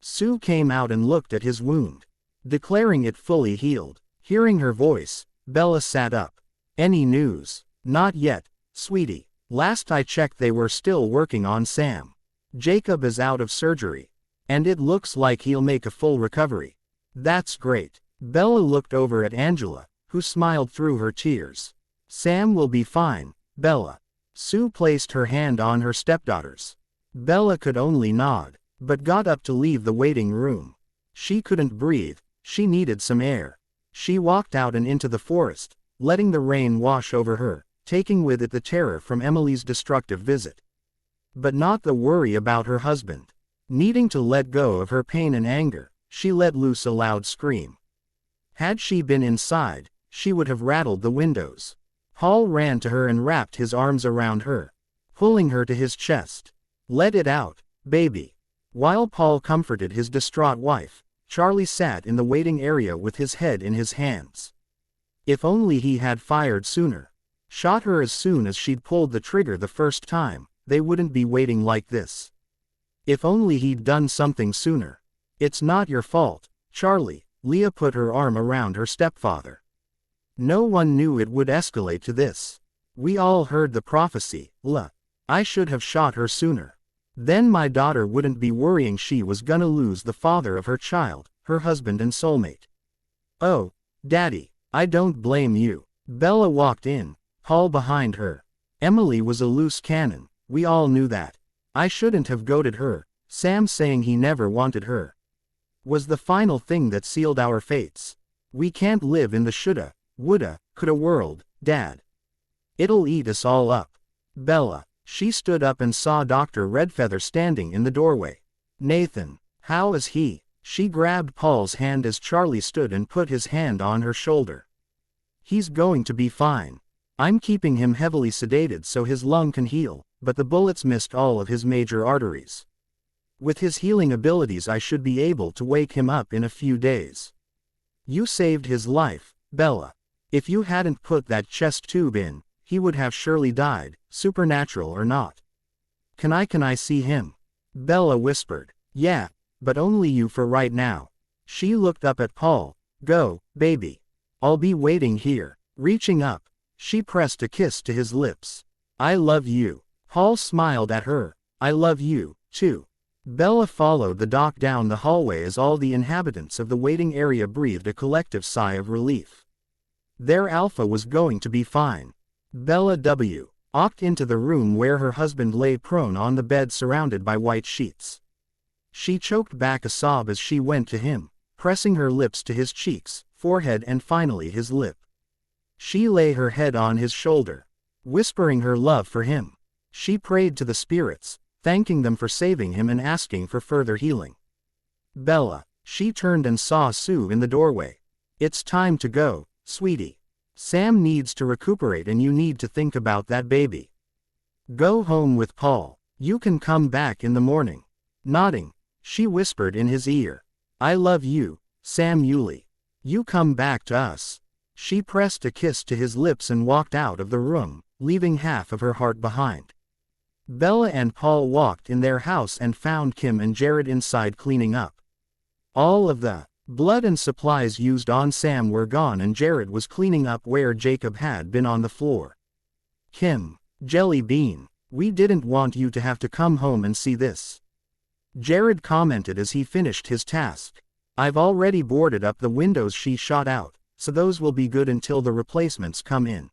Sue came out and looked at his wound, declaring it fully healed. Hearing her voice, Bella sat up. Any news? Not yet, sweetie. Last I checked they were still working on Sam. Jacob is out of surgery. And it looks like he'll make a full recovery. That's great. Bella looked over at Angela, who smiled through her tears. Sam will be fine, Bella. Sue placed her hand on her stepdaughter's. Bella could only nod, but got up to leave the waiting room. She couldn't breathe, she needed some air. She walked out and into the forest, letting the rain wash over her, taking with it the terror from Emily's destructive visit. But not the worry about her husband. Needing to let go of her pain and anger, she let loose a loud scream. Had she been inside, she would have rattled the windows. Paul ran to her and wrapped his arms around her, pulling her to his chest. Let it out, baby. While Paul comforted his distraught wife, Charlie sat in the waiting area with his head in his hands. If only he had fired sooner. Shot her as soon as she'd pulled the trigger the first time, they wouldn't be waiting like this. If only he'd done something sooner. It's not your fault, Charlie. Leah put her arm around her stepfather. No one knew it would escalate to this. We all heard the prophecy, Leah. I should have shot her sooner. Then my daughter wouldn't be worrying she was gonna lose the father of her child, her husband and soulmate. Oh, Daddy, I don't blame you. Bella walked in, Paul behind her. Emily was a loose cannon, we all knew that. I shouldn't have goaded her. Sam saying he never wanted her was the final thing that sealed our fates. We can't live in the shoulda, woulda, coulda world, Dad. It'll eat us all up. Bella. She stood up and saw Dr. Redfeather standing in the doorway. Nathan, how is he? She grabbed Paul's hand as Charlie stood and put his hand on her shoulder. He's going to be fine. I'm keeping him heavily sedated so his lung can heal, but the bullets missed all of his major arteries. With his healing abilities I should be able to wake him up in a few days. You saved his life, Bella. If you hadn't put that chest tube in, he would have surely died, supernatural or not. Can I see him? Bella whispered. Yeah, but only you for right now. She looked up at Paul. Go, baby. I'll be waiting here. Reaching up, she pressed a kiss to his lips. I love you. Paul smiled at her. I love you, too. Bella followed the doc down the hallway as all the inhabitants of the waiting area breathed a collective sigh of relief. Their alpha was going to be fine. Bella walked into the room where her husband lay prone on the bed surrounded by white sheets. She choked back a sob as she went to him, pressing her lips to his cheeks, forehead and finally his lip. She lay her head on his shoulder, whispering her love for him. She prayed to the spirits, thanking them for saving him and asking for further healing. Bella. She turned and saw Sue in the doorway. It's time to go, sweetie. Sam needs to recuperate and you need to think about that baby. Go home with Paul. You can come back in the morning. Nodding, she whispered in his ear. I love you, Sam Yulee. You come back to us. She pressed a kiss to his lips and walked out of the room, leaving half of her heart behind. Bella and Paul walked in their house and found Kim and Jared inside cleaning up. All of the blood and supplies used on Sam were gone and Jared was cleaning up where Jacob had been on the floor. Kim, Jelly Bean, we didn't want you to have to come home and see this. Jared commented as he finished his task. I've already boarded up the windows she shot out, so those will be good until the replacements come in.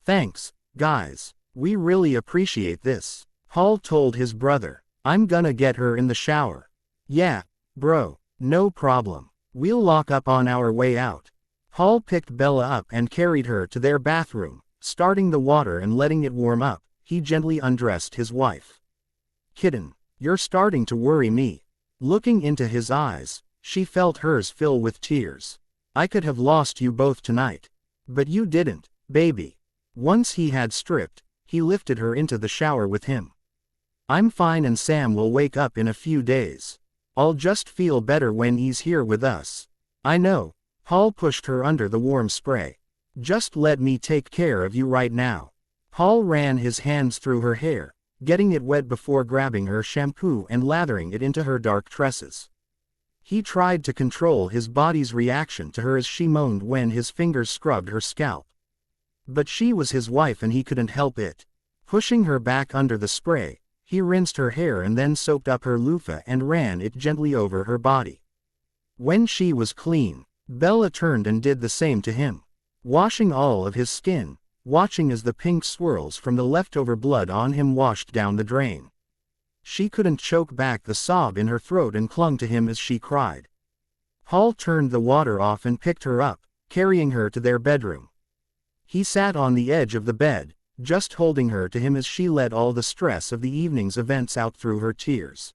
Thanks, guys. We really appreciate this. Paul told his brother. I'm gonna get her in the shower. Yeah, bro. No problem. We'll lock up on our way out. Paul picked Bella up and carried her to their bathroom. Starting the water and letting it warm up, he gently undressed his wife. Kitten, you're starting to worry me. Looking into his eyes, she felt hers fill with tears. I could have lost you both tonight. But you didn't, baby. Once he had stripped, he lifted her into the shower with him. I'm fine and Sam will wake up in a few days. I'll just feel better when he's here with us. I know. Paul pushed her under the warm spray. Just let me take care of you right now. Paul ran his hands through her hair, getting it wet before grabbing her shampoo and lathering it into her dark tresses. He tried to control his body's reaction to her as she moaned when his fingers scrubbed her scalp. But she was his wife and he couldn't help it. Pushing her back under the spray, he rinsed her hair and then soaked up her loofah and ran it gently over her body. When she was clean, Bella turned and did the same to him, washing all of his skin, watching as the pink swirls from the leftover blood on him washed down the drain. She couldn't choke back the sob in her throat and clung to him as she cried. Paul turned the water off and picked her up, carrying her to their bedroom. He sat on the edge of the bed, just holding her to him as she let all the stress of the evening's events out through her tears.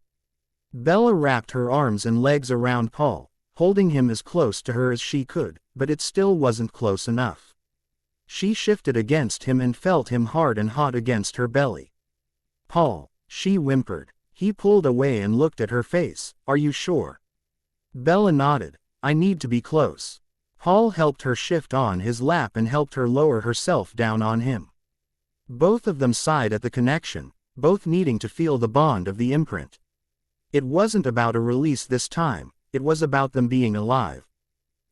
Bella wrapped her arms and legs around Paul, holding him as close to her as she could, but it still wasn't close enough. She shifted against him and felt him hard and hot against her belly. Paul, she whimpered. He pulled away and looked at her face. Are you sure? Bella nodded. I need to be close. Paul helped her shift on his lap and helped her lower herself down on him. Both of them sighed at the connection, both needing to feel the bond of the imprint. It wasn't about a release this time, it was about them being alive.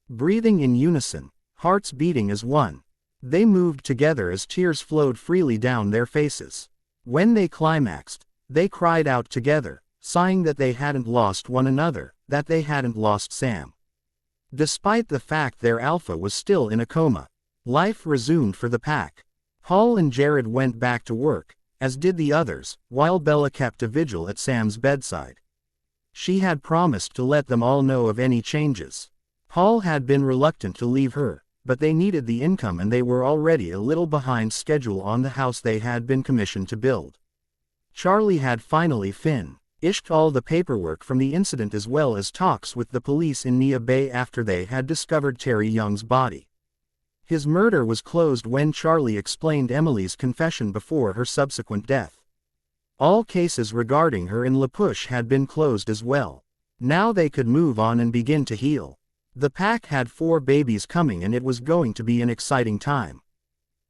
Breathing in unison, hearts beating as one. They moved together as tears flowed freely down their faces. When they climaxed, they cried out together, sighing that they hadn't lost one another, that they hadn't lost Sam. Despite the fact their alpha was still in a coma, life resumed for the pack. Paul and Jared went back to work, as did the others, while Bella kept a vigil at Sam's bedside. She had promised to let them all know of any changes. Paul had been reluctant to leave her, but they needed the income and they were already a little behind schedule on the house they had been commissioned to build. Charlie had finally finished all the paperwork from the incident as well as talks with the police in Nia Bay after they had discovered Terry Young's body. His murder was closed when Charlie explained Emily's confession before her subsequent death. All cases regarding her in La Push had been closed as well. Now they could move on and begin to heal. The pack had 4 babies coming and it was going to be an exciting time.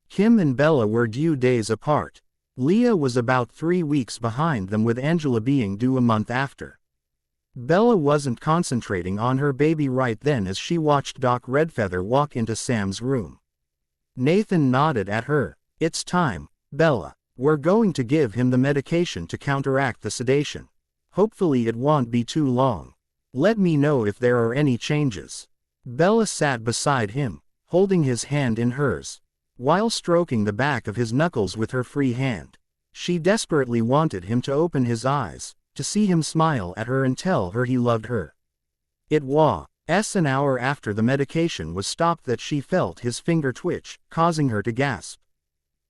Kim and Bella were due days apart. Leah was about 3 weeks behind them with Angela being due a month after. Bella wasn't concentrating on her baby right then as she watched Doc Redfeather walk into Sam's room. Nathan nodded at her. It's time, Bella. We're going to give him the medication to counteract the sedation. Hopefully it won't be too long. Let me know if there are any changes. Bella sat beside him, holding his hand in hers, while stroking the back of his knuckles with her free hand. She desperately wanted him to open his eyes, to see him smile at her and tell her he loved her. It was An hour after the medication was stopped that she felt his finger twitch, causing her to gasp.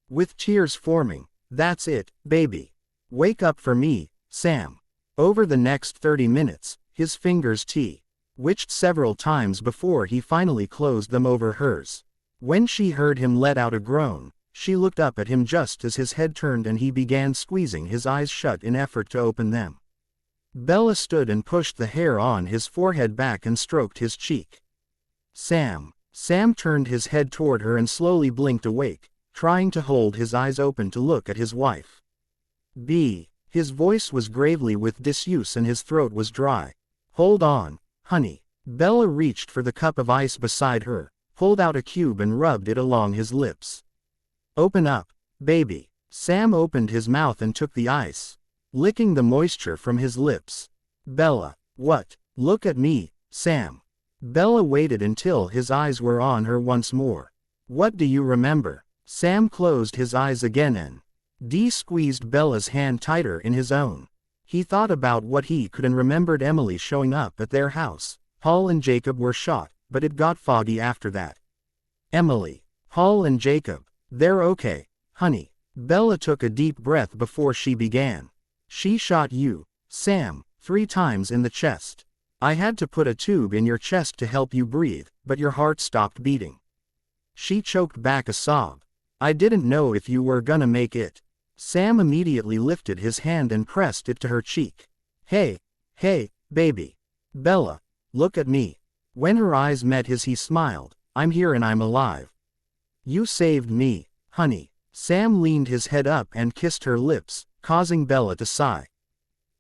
With tears forming, "That's it, baby. Wake up for me, Sam." Over the next 30 minutes, his fingers twitched several times before he finally closed them over hers. When she heard him let out a groan, she looked up at him just as his head turned and he began squeezing his eyes shut in effort to open them. Bella stood and pushed the hair on his forehead back and stroked his cheek. "Sam." Sam turned his head toward her and slowly blinked awake, trying to hold his eyes open to look at his wife. His voice was gravely with disuse and his throat was dry. "Hold on, honey." Bella reached for the cup of ice beside her, pulled out a cube and rubbed it along his lips. "Open up, baby." Sam opened his mouth and took the ice, licking the moisture from his lips. "Bella, what?" "Look at me, Sam." Bella waited until his eyes were on her once more. "What do you remember?" Sam closed his eyes again and squeezed Bella's hand tighter in his own. He thought about what he could and remembered Emily showing up at their house. Paul and Jacob were shot, but it got foggy after that. Emily, Paul and Jacob, they're okay, honey. Bella took a deep breath before she began. "She shot you, Sam, 3 times in the chest. I had to put a tube in your chest to help you breathe, but your heart stopped beating." She choked back a sob. "I didn't know if you were gonna make it." Sam immediately lifted his hand and pressed it to her cheek. Hey, baby. Bella, look at me." When her eyes met his he smiled. "I'm here and I'm alive. You saved me, honey." Sam leaned his head up and kissed her lips, causing Bella to sigh.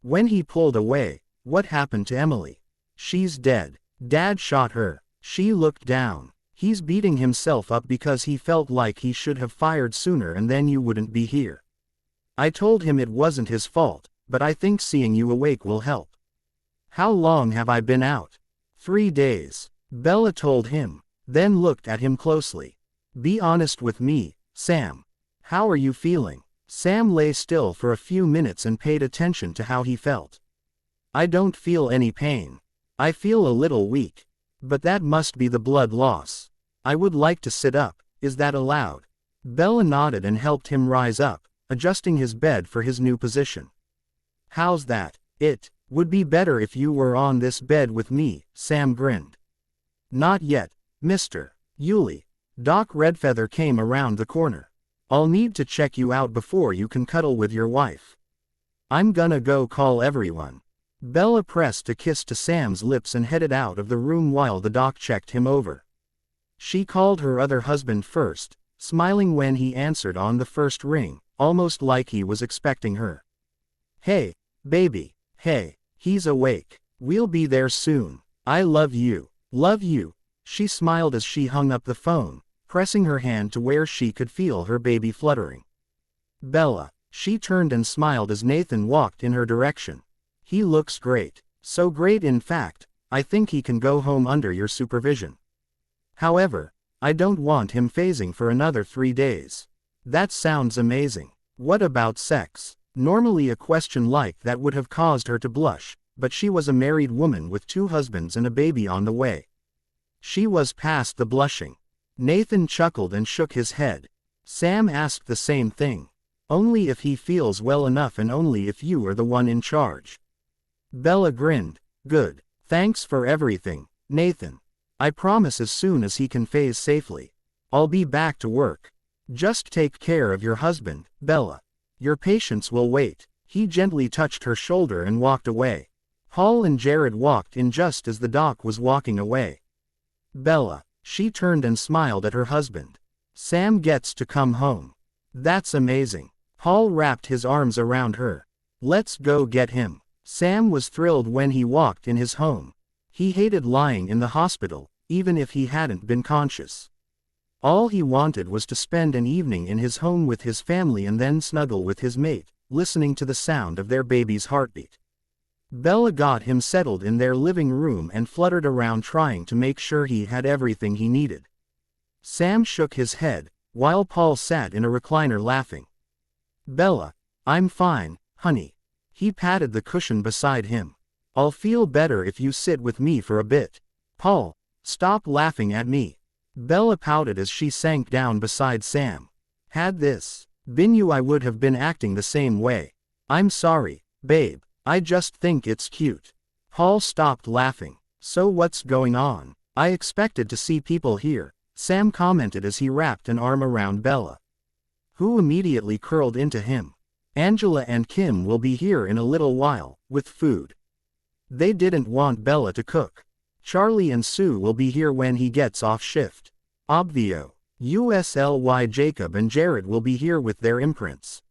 When he pulled away, "What happened to Emily?" "She's dead. Dad shot her." She looked down. "He's beating himself up because he felt like he should have fired sooner and then you wouldn't be here. I told him it wasn't his fault, but I think seeing you awake will help." "How long have I been out?" 3 days. Bella told him, then looked at him closely. "Be honest with me, Sam. How are you feeling?" Sam lay still for a few minutes and paid attention to how he felt. "I don't feel any pain. I feel a little weak. But that must be the blood loss. I would like to sit up. Is that allowed?" Bella nodded and helped him rise up, adjusting his bed for his new position. "How's that?" "It would be better if you were on this bed with me," Sam grinned. "Not yet, Mr. Yulee." Doc Redfeather came around the corner. "I'll need to check you out before you can cuddle with your wife. I'm gonna go call everyone." Bella pressed a kiss to Sam's lips and headed out of the room while the doc checked him over. She called her other husband first, smiling when he answered on the first ring, almost like he was expecting her. "Hey, baby. Hey, he's awake. We'll be there soon. I love you." "Love you." She smiled as she hung up the phone, pressing her hand to where she could feel her baby fluttering. "Bella." She turned and smiled as Nathan walked in her direction. "He looks great. So great in fact, I think he can go home under your supervision. However, I don't want him phasing for another 3 days." "That sounds amazing. What about sex?" Normally a question like that would have caused her to blush, but she was a married woman with 2 husbands and a baby on the way. She was past the blushing. Nathan chuckled and shook his head. Sam asked the same thing. "Only if he feels well enough and only if you are the one in charge." Bella grinned. "Good. Thanks for everything, Nathan. I promise as soon as he can phase safely, I'll be back to work. Just take care of your husband, Bella. Your patients will wait." He gently touched her shoulder and walked away. Paul and Jared walked in just as the doc was walking away. "Bella." She turned and smiled at her husband. "Sam gets to come home. That's amazing." Paul wrapped his arms around her. "Let's go get him." Sam was thrilled when he walked in his home. He hated lying in the hospital, even if he hadn't been conscious. All he wanted was to spend an evening in his home with his family and then snuggle with his mate, listening to the sound of their baby's heartbeat. Bella got him settled in their living room and fluttered around trying to make sure he had everything he needed. Sam shook his head, while Paul sat in a recliner laughing. "Bella, I'm fine, honey." He patted the cushion beside him. "I'll feel better if you sit with me for a bit." Paul, stop laughing at me. Bella pouted as she sank down beside Sam. Had this been you, I would have been acting the same way. I'm sorry, babe. I just think it's cute. Paul stopped laughing. So what's going on? I expected to see people here, Sam commented as he wrapped an arm around Bella, who immediately curled into him. Angela and Kim will be here in a little while, with food. They didn't want Bella to cook. Charlie and Sue will be here when he gets off shift. Obvio. USLY Jacob and Jared will be here with their imprints.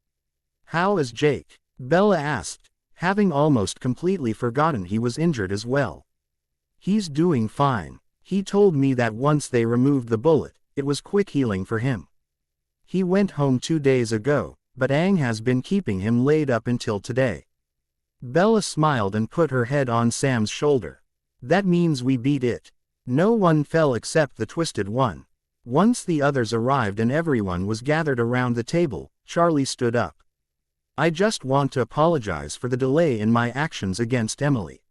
How is Jake? Bella asked, having almost completely forgotten he was injured as well. He's doing fine. He told me that once they removed the bullet, it was quick healing for him. He went home 2 days ago, but Aang has been keeping him laid up until today. Bella smiled and put her head on Sam's shoulder. That means we beat it. No one fell except the twisted one. Once the others arrived and everyone was gathered around the table, Charlie stood up. I just want to apologize for the delay in my actions against Emily.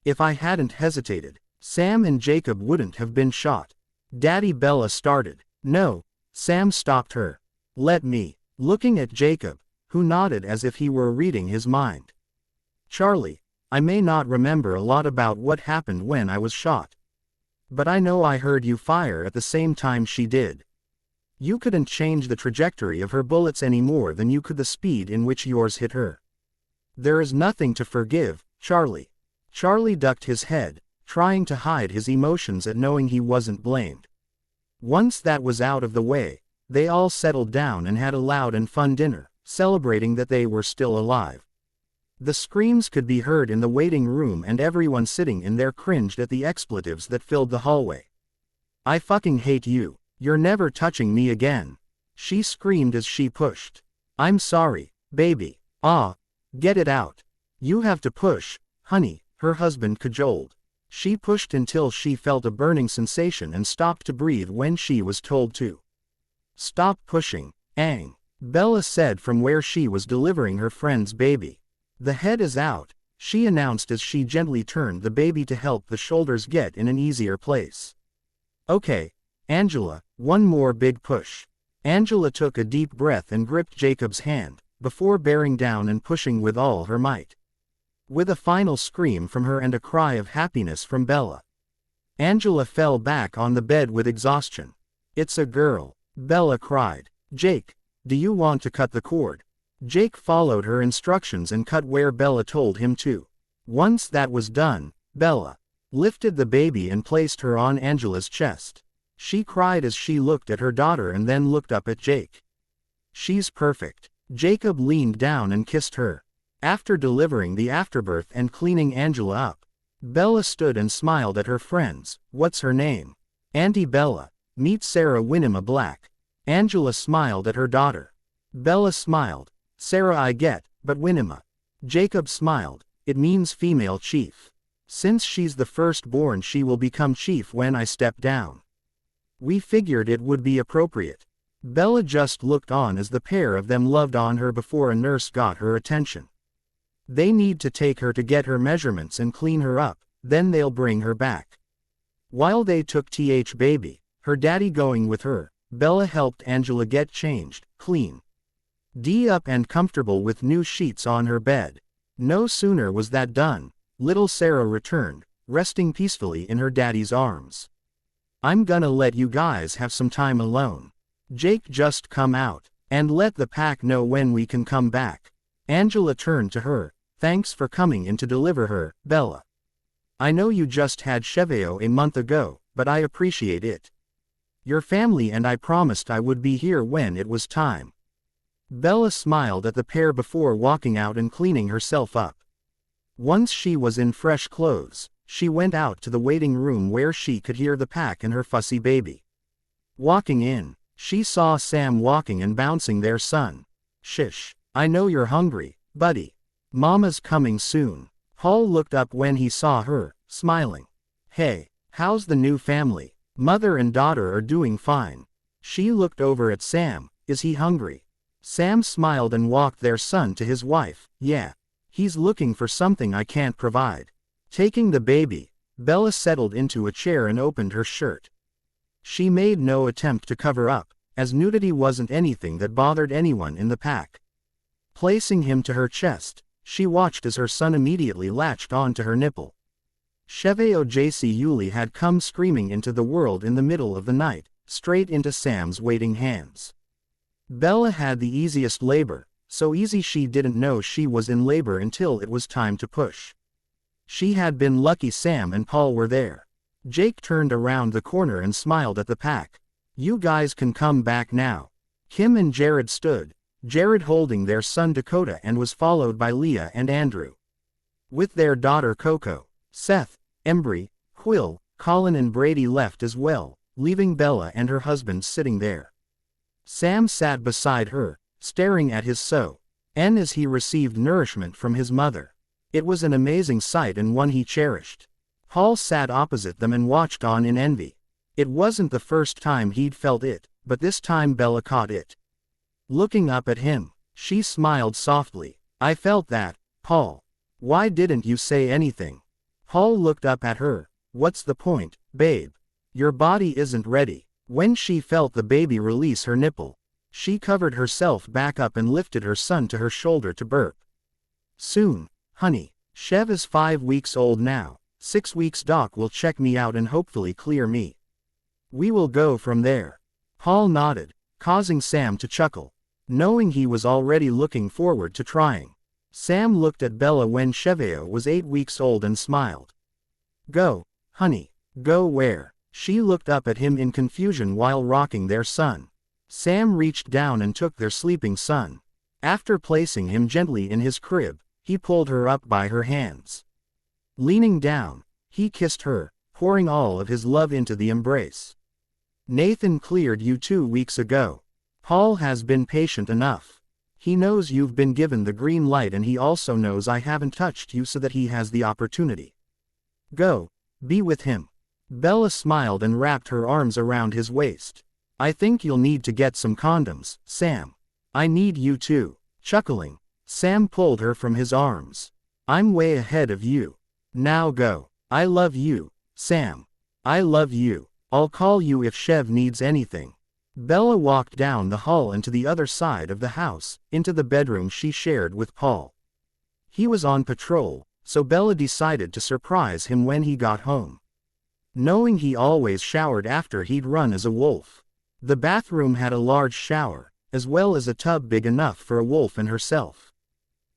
If I hadn't hesitated, Sam and Jacob wouldn't have been shot. Daddy, Bella started. No, Sam stopped her. Let me. Looking at Jacob, who nodded as if he were reading his mind. Charlie, I may not remember a lot about what happened when I was shot. But I know I heard you fire at the same time she did. You couldn't change the trajectory of her bullets any more than you could the speed in which yours hit her. There is nothing to forgive, Charlie. Charlie ducked his head, trying to hide his emotions at knowing he wasn't blamed. Once that was out of the way, they all settled down and had a loud and fun dinner, celebrating that they were still alive. The screams could be heard in the waiting room and everyone sitting in there cringed at the expletives that filled the hallway. I fucking hate you. You're never touching me again. She screamed as she pushed. I'm sorry, baby. Get it out. You have to push, honey, her husband cajoled. She pushed until she felt a burning sensation and stopped to breathe when she was told to. Stop pushing, Aang, Bella said from where she was delivering her friend's baby. The head is out, she announced as she gently turned the baby to help the shoulders get in an easier place. Okay, Angela, one more big push. Angela took a deep breath and gripped Jacob's hand, before bearing down and pushing with all her might. With a final scream from her and a cry of happiness from Bella, Angela fell back on the bed with exhaustion. It's a girl, Bella cried. Jake, do you want to cut the cord? Jake followed her instructions and cut where Bella told him to. Once that was done, Bella lifted the baby and placed her on Angela's chest. She cried as she looked at her daughter and then looked up at Jake. She's perfect. Jacob leaned down and kissed her. After delivering the afterbirth and cleaning Angela up, Bella stood and smiled at her friends. What's her name? Auntie Bella. Meet Sarah Winema Black. Angela smiled at her daughter. Bella smiled. Sarah I get, but Winema. Jacob smiled. It means female chief. Since she's the firstborn, she will become chief when I step down. We figured it would be appropriate. Bella just looked on as the pair of them loved on her before a nurse got her attention. They need to take her to get her measurements and clean her up, then they'll bring her back. While they took baby, her daddy going with her, Bella helped Angela get changed, clean up and comfortable with new sheets on her bed. No sooner was that done, little Sarah returned, resting peacefully in her daddy's arms. I'm gonna let you guys have some time alone. Jake just come out, and let the pack know when we can come back. Angela turned to her. Thanks for coming in to deliver her, Bella. I know you just had Cheveo a month ago, but I appreciate it. Your family and I promised I would be here when it was time. Bella smiled at the pair before walking out and cleaning herself up. Once she was in fresh clothes, she went out to the waiting room where she could hear the pack and her fussy baby. Walking in, she saw Sam walking and bouncing their son. Shish, I know you're hungry, buddy. Mama's coming soon. Paul looked up when he saw her, smiling. Hey, how's the new family? Mother and daughter are doing fine. She looked over at Sam. Is he hungry? Sam smiled and walked their son to his wife. Yeah. He's looking for something I can't provide. Taking the baby, Bella settled into a chair and opened her shirt. She made no attempt to cover up, as nudity wasn't anything that bothered anyone in the pack. Placing him to her chest, she watched as her son immediately latched onto her nipple. Cheveo J.C. Yuli had come screaming into the world in the middle of the night, straight into Sam's waiting hands. Bella had the easiest labor, so easy she didn't know she was in labor until it was time to push. She had been lucky Sam and Paul were there. Jake turned around the corner and smiled at the pack. "You guys can come back now." Kim and Jared stood, Jared holding their son Dakota and was followed by Leah and Andrew. With their daughter Coco, Seth, Embry, Quill, Colin and Brady left as well, leaving Bella and her husband sitting there. Sam sat beside her, staring at his son as he received nourishment from his mother. It was an amazing sight and one he cherished. Paul sat opposite them and watched on in envy. It wasn't the first time he'd felt it, but this time Bella caught it. Looking up at him, she smiled softly. "I felt that, Paul. Why didn't you say anything?" Paul looked up at her. "What's the point, babe? Your body isn't ready." When she felt the baby release her nipple, she covered herself back up and lifted her son to her shoulder to burp. "Soon, honey. Chev is 5 weeks old now. 6 weeks Doc will check me out and hopefully clear me. We will go from there." Paul nodded, causing Sam to chuckle, knowing he was already looking forward to trying. Sam looked at Bella when Cheveo was 8 weeks old and smiled. "Go, honey. Go where?" She looked up at him in confusion while rocking their son. Sam reached down and took their sleeping son. After placing him gently in his crib, he pulled her up by her hands. Leaning down, he kissed her, pouring all of his love into the embrace. "Nathan cleared you 2 weeks ago. Paul has been patient enough. He knows you've been given the green light and he also knows I haven't touched you so that he has the opportunity. Go, be with him." Bella smiled and wrapped her arms around his waist. "I think you'll need to get some condoms, Sam. I need you too." Chuckling, Sam pulled her from his arms. "I'm way ahead of you. Now go. I love you, Sam. I love you. I'll call you if Chev needs anything." Bella walked down the hall and to the other side of the house, into the bedroom she shared with Paul. He was on patrol, so Bella decided to surprise him when he got home. Knowing he always showered after he'd run as a wolf. The bathroom had a large shower, as well as a tub big enough for a wolf and herself.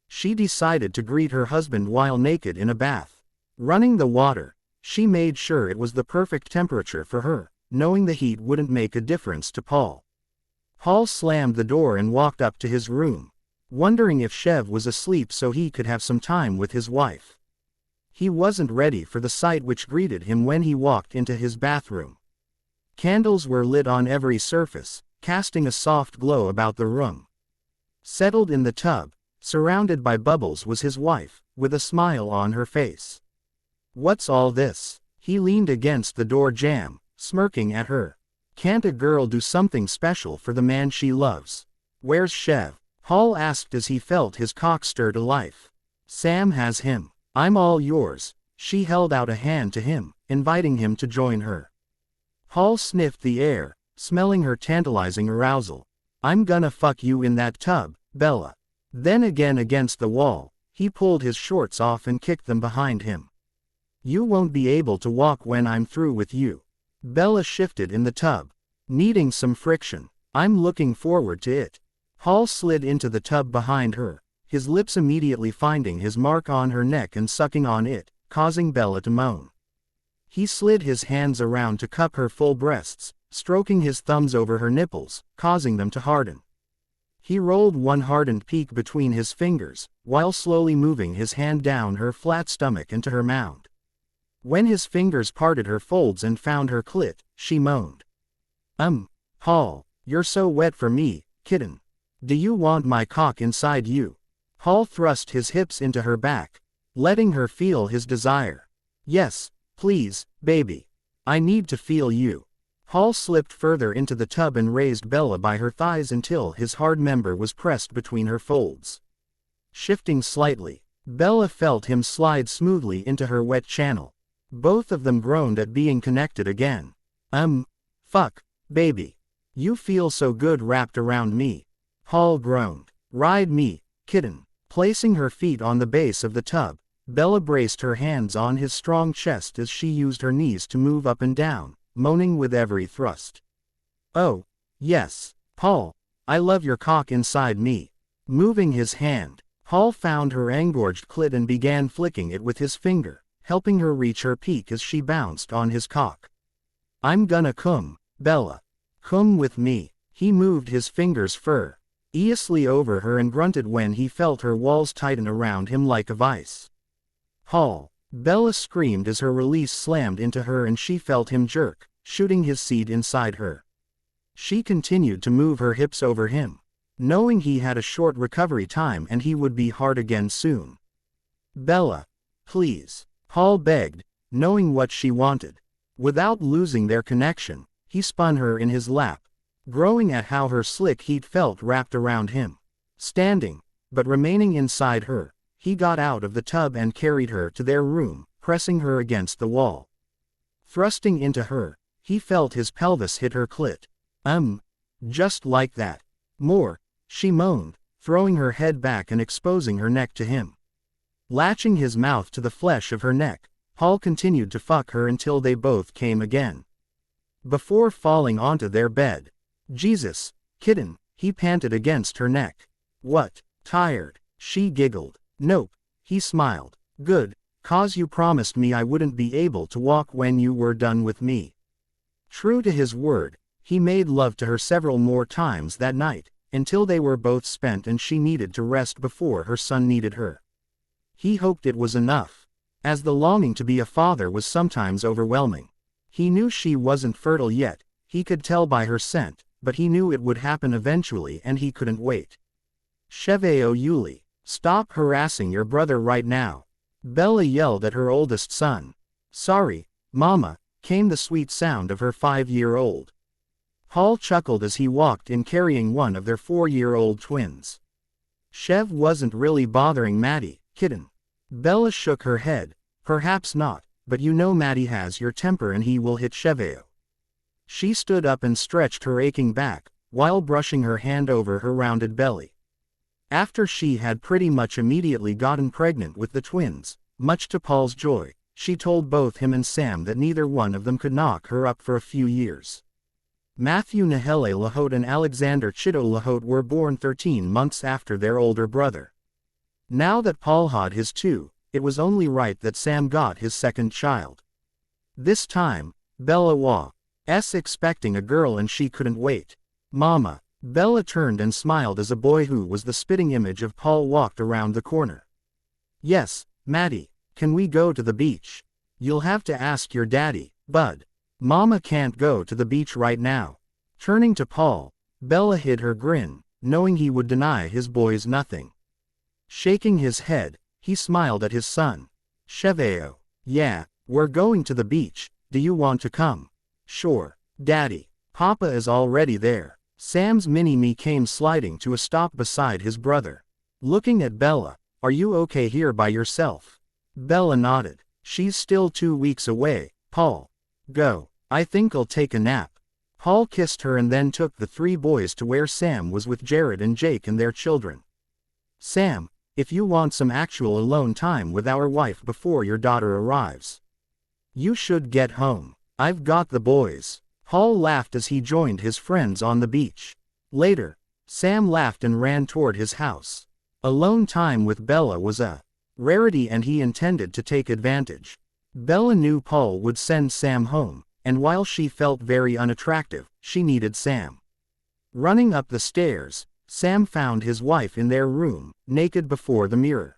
She decided to greet her husband while naked in a bath. Running the water, she made sure it was the perfect temperature for her, knowing the heat wouldn't make a difference to Paul. Paul slammed the door and walked up to his room, wondering if Chev was asleep so he could have some time with his wife. He wasn't ready for the sight which greeted him when he walked into his bathroom. Candles were lit on every surface, casting a soft glow about the room. Settled in the tub, surrounded by bubbles was his wife, with a smile on her face. "What's all this?" He leaned against the door jamb, smirking at her. "Can't a girl do something special for the man she loves?" "Where's Chev?" Paul asked as he felt his cock stir to life. "Sam has him. I'm all yours." She held out a hand to him, inviting him to join her. Paul sniffed the air, smelling her tantalizing arousal. "I'm gonna fuck you in that tub, Bella." Then again against the wall, he pulled his shorts off and kicked them behind him. "You won't be able to walk when I'm through with you." Bella shifted in the tub, needing some friction. "I'm looking forward to it." Paul slid into the tub behind her, his lips immediately finding his mark on her neck and sucking on it, causing Bella to moan. He slid his hands around to cup her full breasts, stroking his thumbs over her nipples, causing them to harden. He rolled one hardened peak between his fingers, while slowly moving his hand down her flat stomach into her mound. When his fingers parted her folds and found her clit, she moaned. Paul, you're so wet for me, kitten. Do you want my cock inside you?" Paul thrust his hips into her back, letting her feel his desire. "Yes, please, baby. I need to feel you." Paul slipped further into the tub and raised Bella by her thighs until his hard member was pressed between her folds. Shifting slightly, Bella felt him slide smoothly into her wet channel. Both of them groaned at being connected again. Fuck, baby. You feel so good wrapped around me. Paul groaned. Ride me, kitten. Placing her feet on the base of the tub, Bella braced her hands on his strong chest as she used her knees to move up and down, moaning with every thrust. Oh, yes, Paul, I love your cock inside me. Moving his hand, Paul found her engorged clit and began flicking it with his finger, helping her reach her peak as she bounced on his cock. I'm gonna cum, Bella. Cum with me. He moved his fingers furiously over her and grunted when he felt her walls tighten around him like a vice. Paul. Bella screamed as her release slammed into her and she felt him jerk, shooting his seed inside her. She continued to move her hips over him, knowing he had a short recovery time and he would be hard again soon. Bella. Please. Paul begged, knowing what she wanted. Without losing their connection, he spun her in his lap, growing at how her slick heat felt wrapped around him. Standing, but remaining inside her, he got out of the tub and carried her to their room, pressing her against the wall. Thrusting into her, he felt his pelvis hit her clit. Just like that. More, she moaned, throwing her head back and exposing her neck to him. Latching his mouth to the flesh of her neck, Paul continued to fuck her until they both came again. Before falling onto their bed. Jesus, kitten, he panted against her neck. What? Tired? She giggled. Nope, he smiled. Good, 'cause you promised me I wouldn't be able to walk when you were done with me. True to his word, he made love to her several more times that night, until they were both spent and she needed to rest before her son needed her. He hoped it was enough, as the longing to be a father was sometimes overwhelming. He knew she wasn't fertile yet, he could tell by her scent, but he knew it would happen eventually and he couldn't wait. Cheveo Yuli, stop harassing your brother right now. Bella yelled at her oldest son. Sorry, Mama, came the sweet sound of her 5-year-old. Paul chuckled as he walked in carrying one of their 4-year-old twins. Chev wasn't really bothering Maddie, kitten. Bella shook her head. Perhaps not, but you know Maddie has your temper and he will hit Cheveo. She stood up and stretched her aching back, while brushing her hand over her rounded belly. After she had pretty much immediately gotten pregnant with the twins, much to Paul's joy, she told both him and Sam that neither one of them could knock her up for a few years. Matthew Nahele Lahote and Alexander Chido Lahote were born 13 months after their older brother. Now that Paul had his two, it was only right that Sam got his second child. This time, Bella was expecting a girl and she couldn't wait. Mama. Bella turned and smiled as a boy who was the spitting image of Paul walked around the corner. Yes, Maddie, can we go to the beach? You'll have to ask your daddy, bud. Mama can't go to the beach right now. Turning to Paul, Bella hid her grin, knowing he would deny his boys nothing. Shaking his head, he smiled at his son. Cheveo. Yeah, we're going to the beach, do you want to come? Sure, Daddy. Papa is already there. Sam's mini-me came sliding to a stop beside his brother. Looking at Bella, are you okay here by yourself? Bella nodded. She's still 2 weeks away, Paul. Go. I think I'll take a nap. Paul kissed her and then took the 3 boys to where Sam was with Jared and Jake and their children. Sam, if you want some actual alone time with our wife before your daughter arrives, you should get home. I've got the boys. Paul laughed as he joined his friends on the beach. Later, Sam laughed and ran toward his house. Alone time with Bella was a rarity and he intended to take advantage. Bella knew Paul would send Sam home, and while she felt very unattractive, she needed Sam. Running up the stairs, Sam found his wife in their room, naked before the mirror,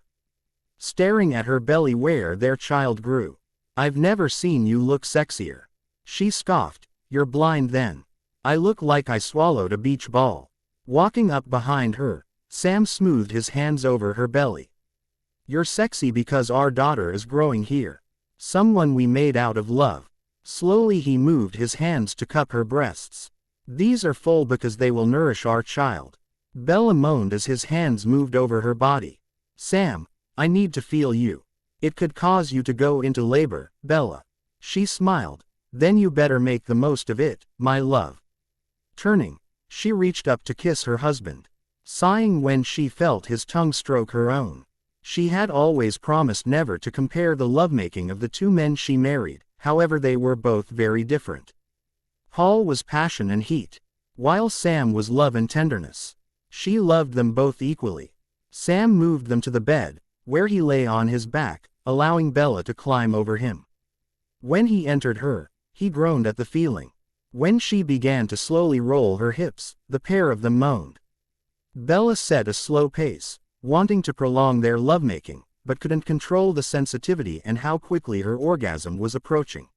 staring at her belly where their child grew. I've never seen you look sexier. She scoffed. You're blind then. I look like I swallowed a beach ball. Walking up behind her, Sam smoothed his hands over her belly. You're sexy because our daughter is growing here. Someone we made out of love. Slowly he moved his hands to cup her breasts. These are full because they will nourish our child. Bella moaned as his hands moved over her body. Sam, I need to feel you. It could cause you to go into labor, Bella. She smiled. Then you better make the most of it, my love. Turning, she reached up to kiss her husband, sighing when she felt his tongue stroke her own. She had always promised never to compare the lovemaking of the two men she married, however they were both very different. Paul was passion and heat, while Sam was love and tenderness. She loved them both equally. Sam moved them to the bed, where he lay on his back, allowing Bella to climb over him. When he entered her, he groaned at the feeling. When she began to slowly roll her hips, the pair of them moaned. Bella set a slow pace, wanting to prolong their lovemaking, but couldn't control the sensitivity and how quickly her orgasm was approaching.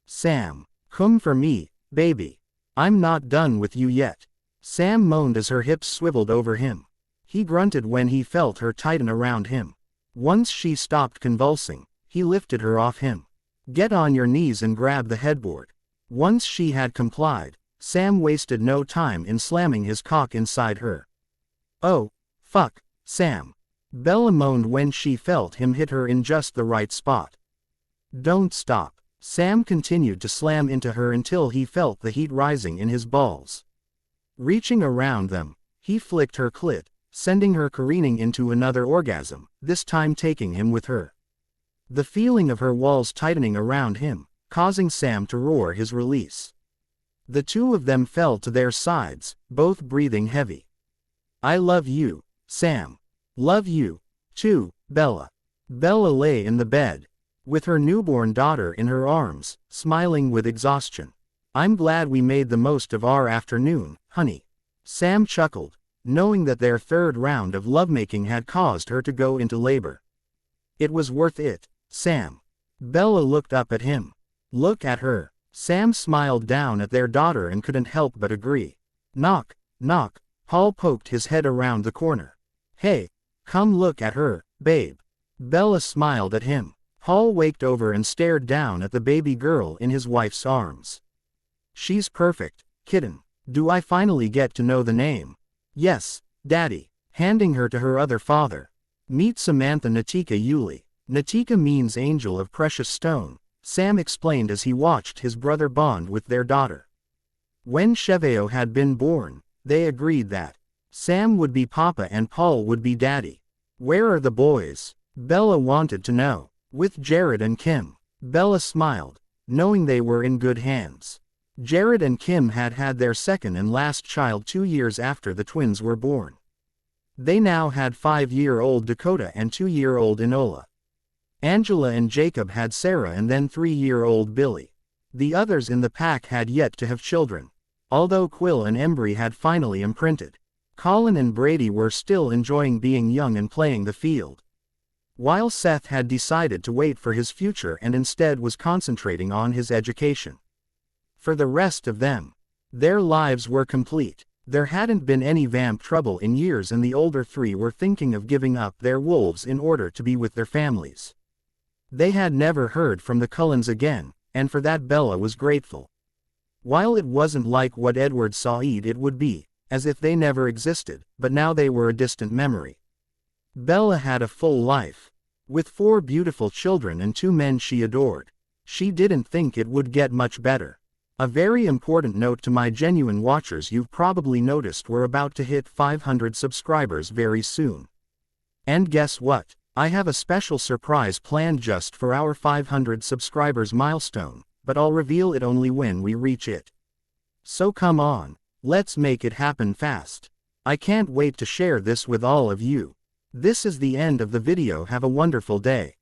Sam, come for me, baby. I'm not done with you yet. Sam moaned as her hips swiveled over him. He grunted when he felt her tighten around him. Once she stopped convulsing, he lifted her off him. Get on your knees and grab the headboard. Once she had complied, Sam wasted no time in slamming his cock inside her. Oh, fuck, Sam. Bella moaned when she felt him hit her in just the right spot. Don't stop. Sam continued to slam into her until he felt the heat rising in his balls. Reaching around them, he flicked her clit, sending her careening into another orgasm, this time taking him with her. The feeling of her walls tightening around him, causing Sam to roar his release. The two of them fell to their sides, both breathing heavy. I love you, Sam. Love you, too, Bella. Bella lay in the bed, with her newborn daughter in her arms, smiling with exhaustion. I'm glad we made the most of our afternoon, honey. Sam chuckled, knowing that their third round of lovemaking had caused her to go into labor. It was worth it, Sam. Bella looked up at him. Look at her. Sam smiled down at their daughter and couldn't help but agree. Knock, knock. Paul poked his head around the corner. Hey, come look at her, babe. Bella smiled at him. Paul waked over and stared down at the baby girl in his wife's arms. She's perfect, kitten. Do I finally get to know the name? Yes, Daddy. Handing her to her other father. Meet Samantha Natika Yuli. Natika means angel of precious stone, Sam explained as he watched his brother bond with their daughter. When Cheveo had been born, they agreed that Sam would be Papa and Paul would be Daddy. Where are the boys? Bella wanted to know. With Jared and Kim. Bella smiled, knowing they were in good hands. Jared and Kim had had their second and last child 2 years after the twins were born. They now had 5-year-old Dakota and 2-year-old Enola. Angela and Jacob had Sarah and then 3-year-old Billy. The others in the pack had yet to have children, although Quill and Embry had finally imprinted. Colin and Brady were still enjoying being young and playing the field, while Seth had decided to wait for his future and instead was concentrating on his education. For the rest of them, their lives were complete. There hadn't been any vamp trouble in years and the older three were thinking of giving up their wolves in order to be with their families. They had never heard from the Cullens again, and for that Bella was grateful. While it wasn't like what Edward Said it would be, as if they never existed, but now they were a distant memory. Bella had a full life, with 4 beautiful children and 2 men she adored. She didn't think it would get much better. A very important note to my genuine watchers: you've probably noticed we're about to hit 500 subscribers very soon. And guess what? I have a special surprise planned just for our 500 subscribers milestone, but I'll reveal it only when we reach it. So come on, let's make it happen fast. I can't wait to share this with all of you. This is the end of the video. Have a wonderful day.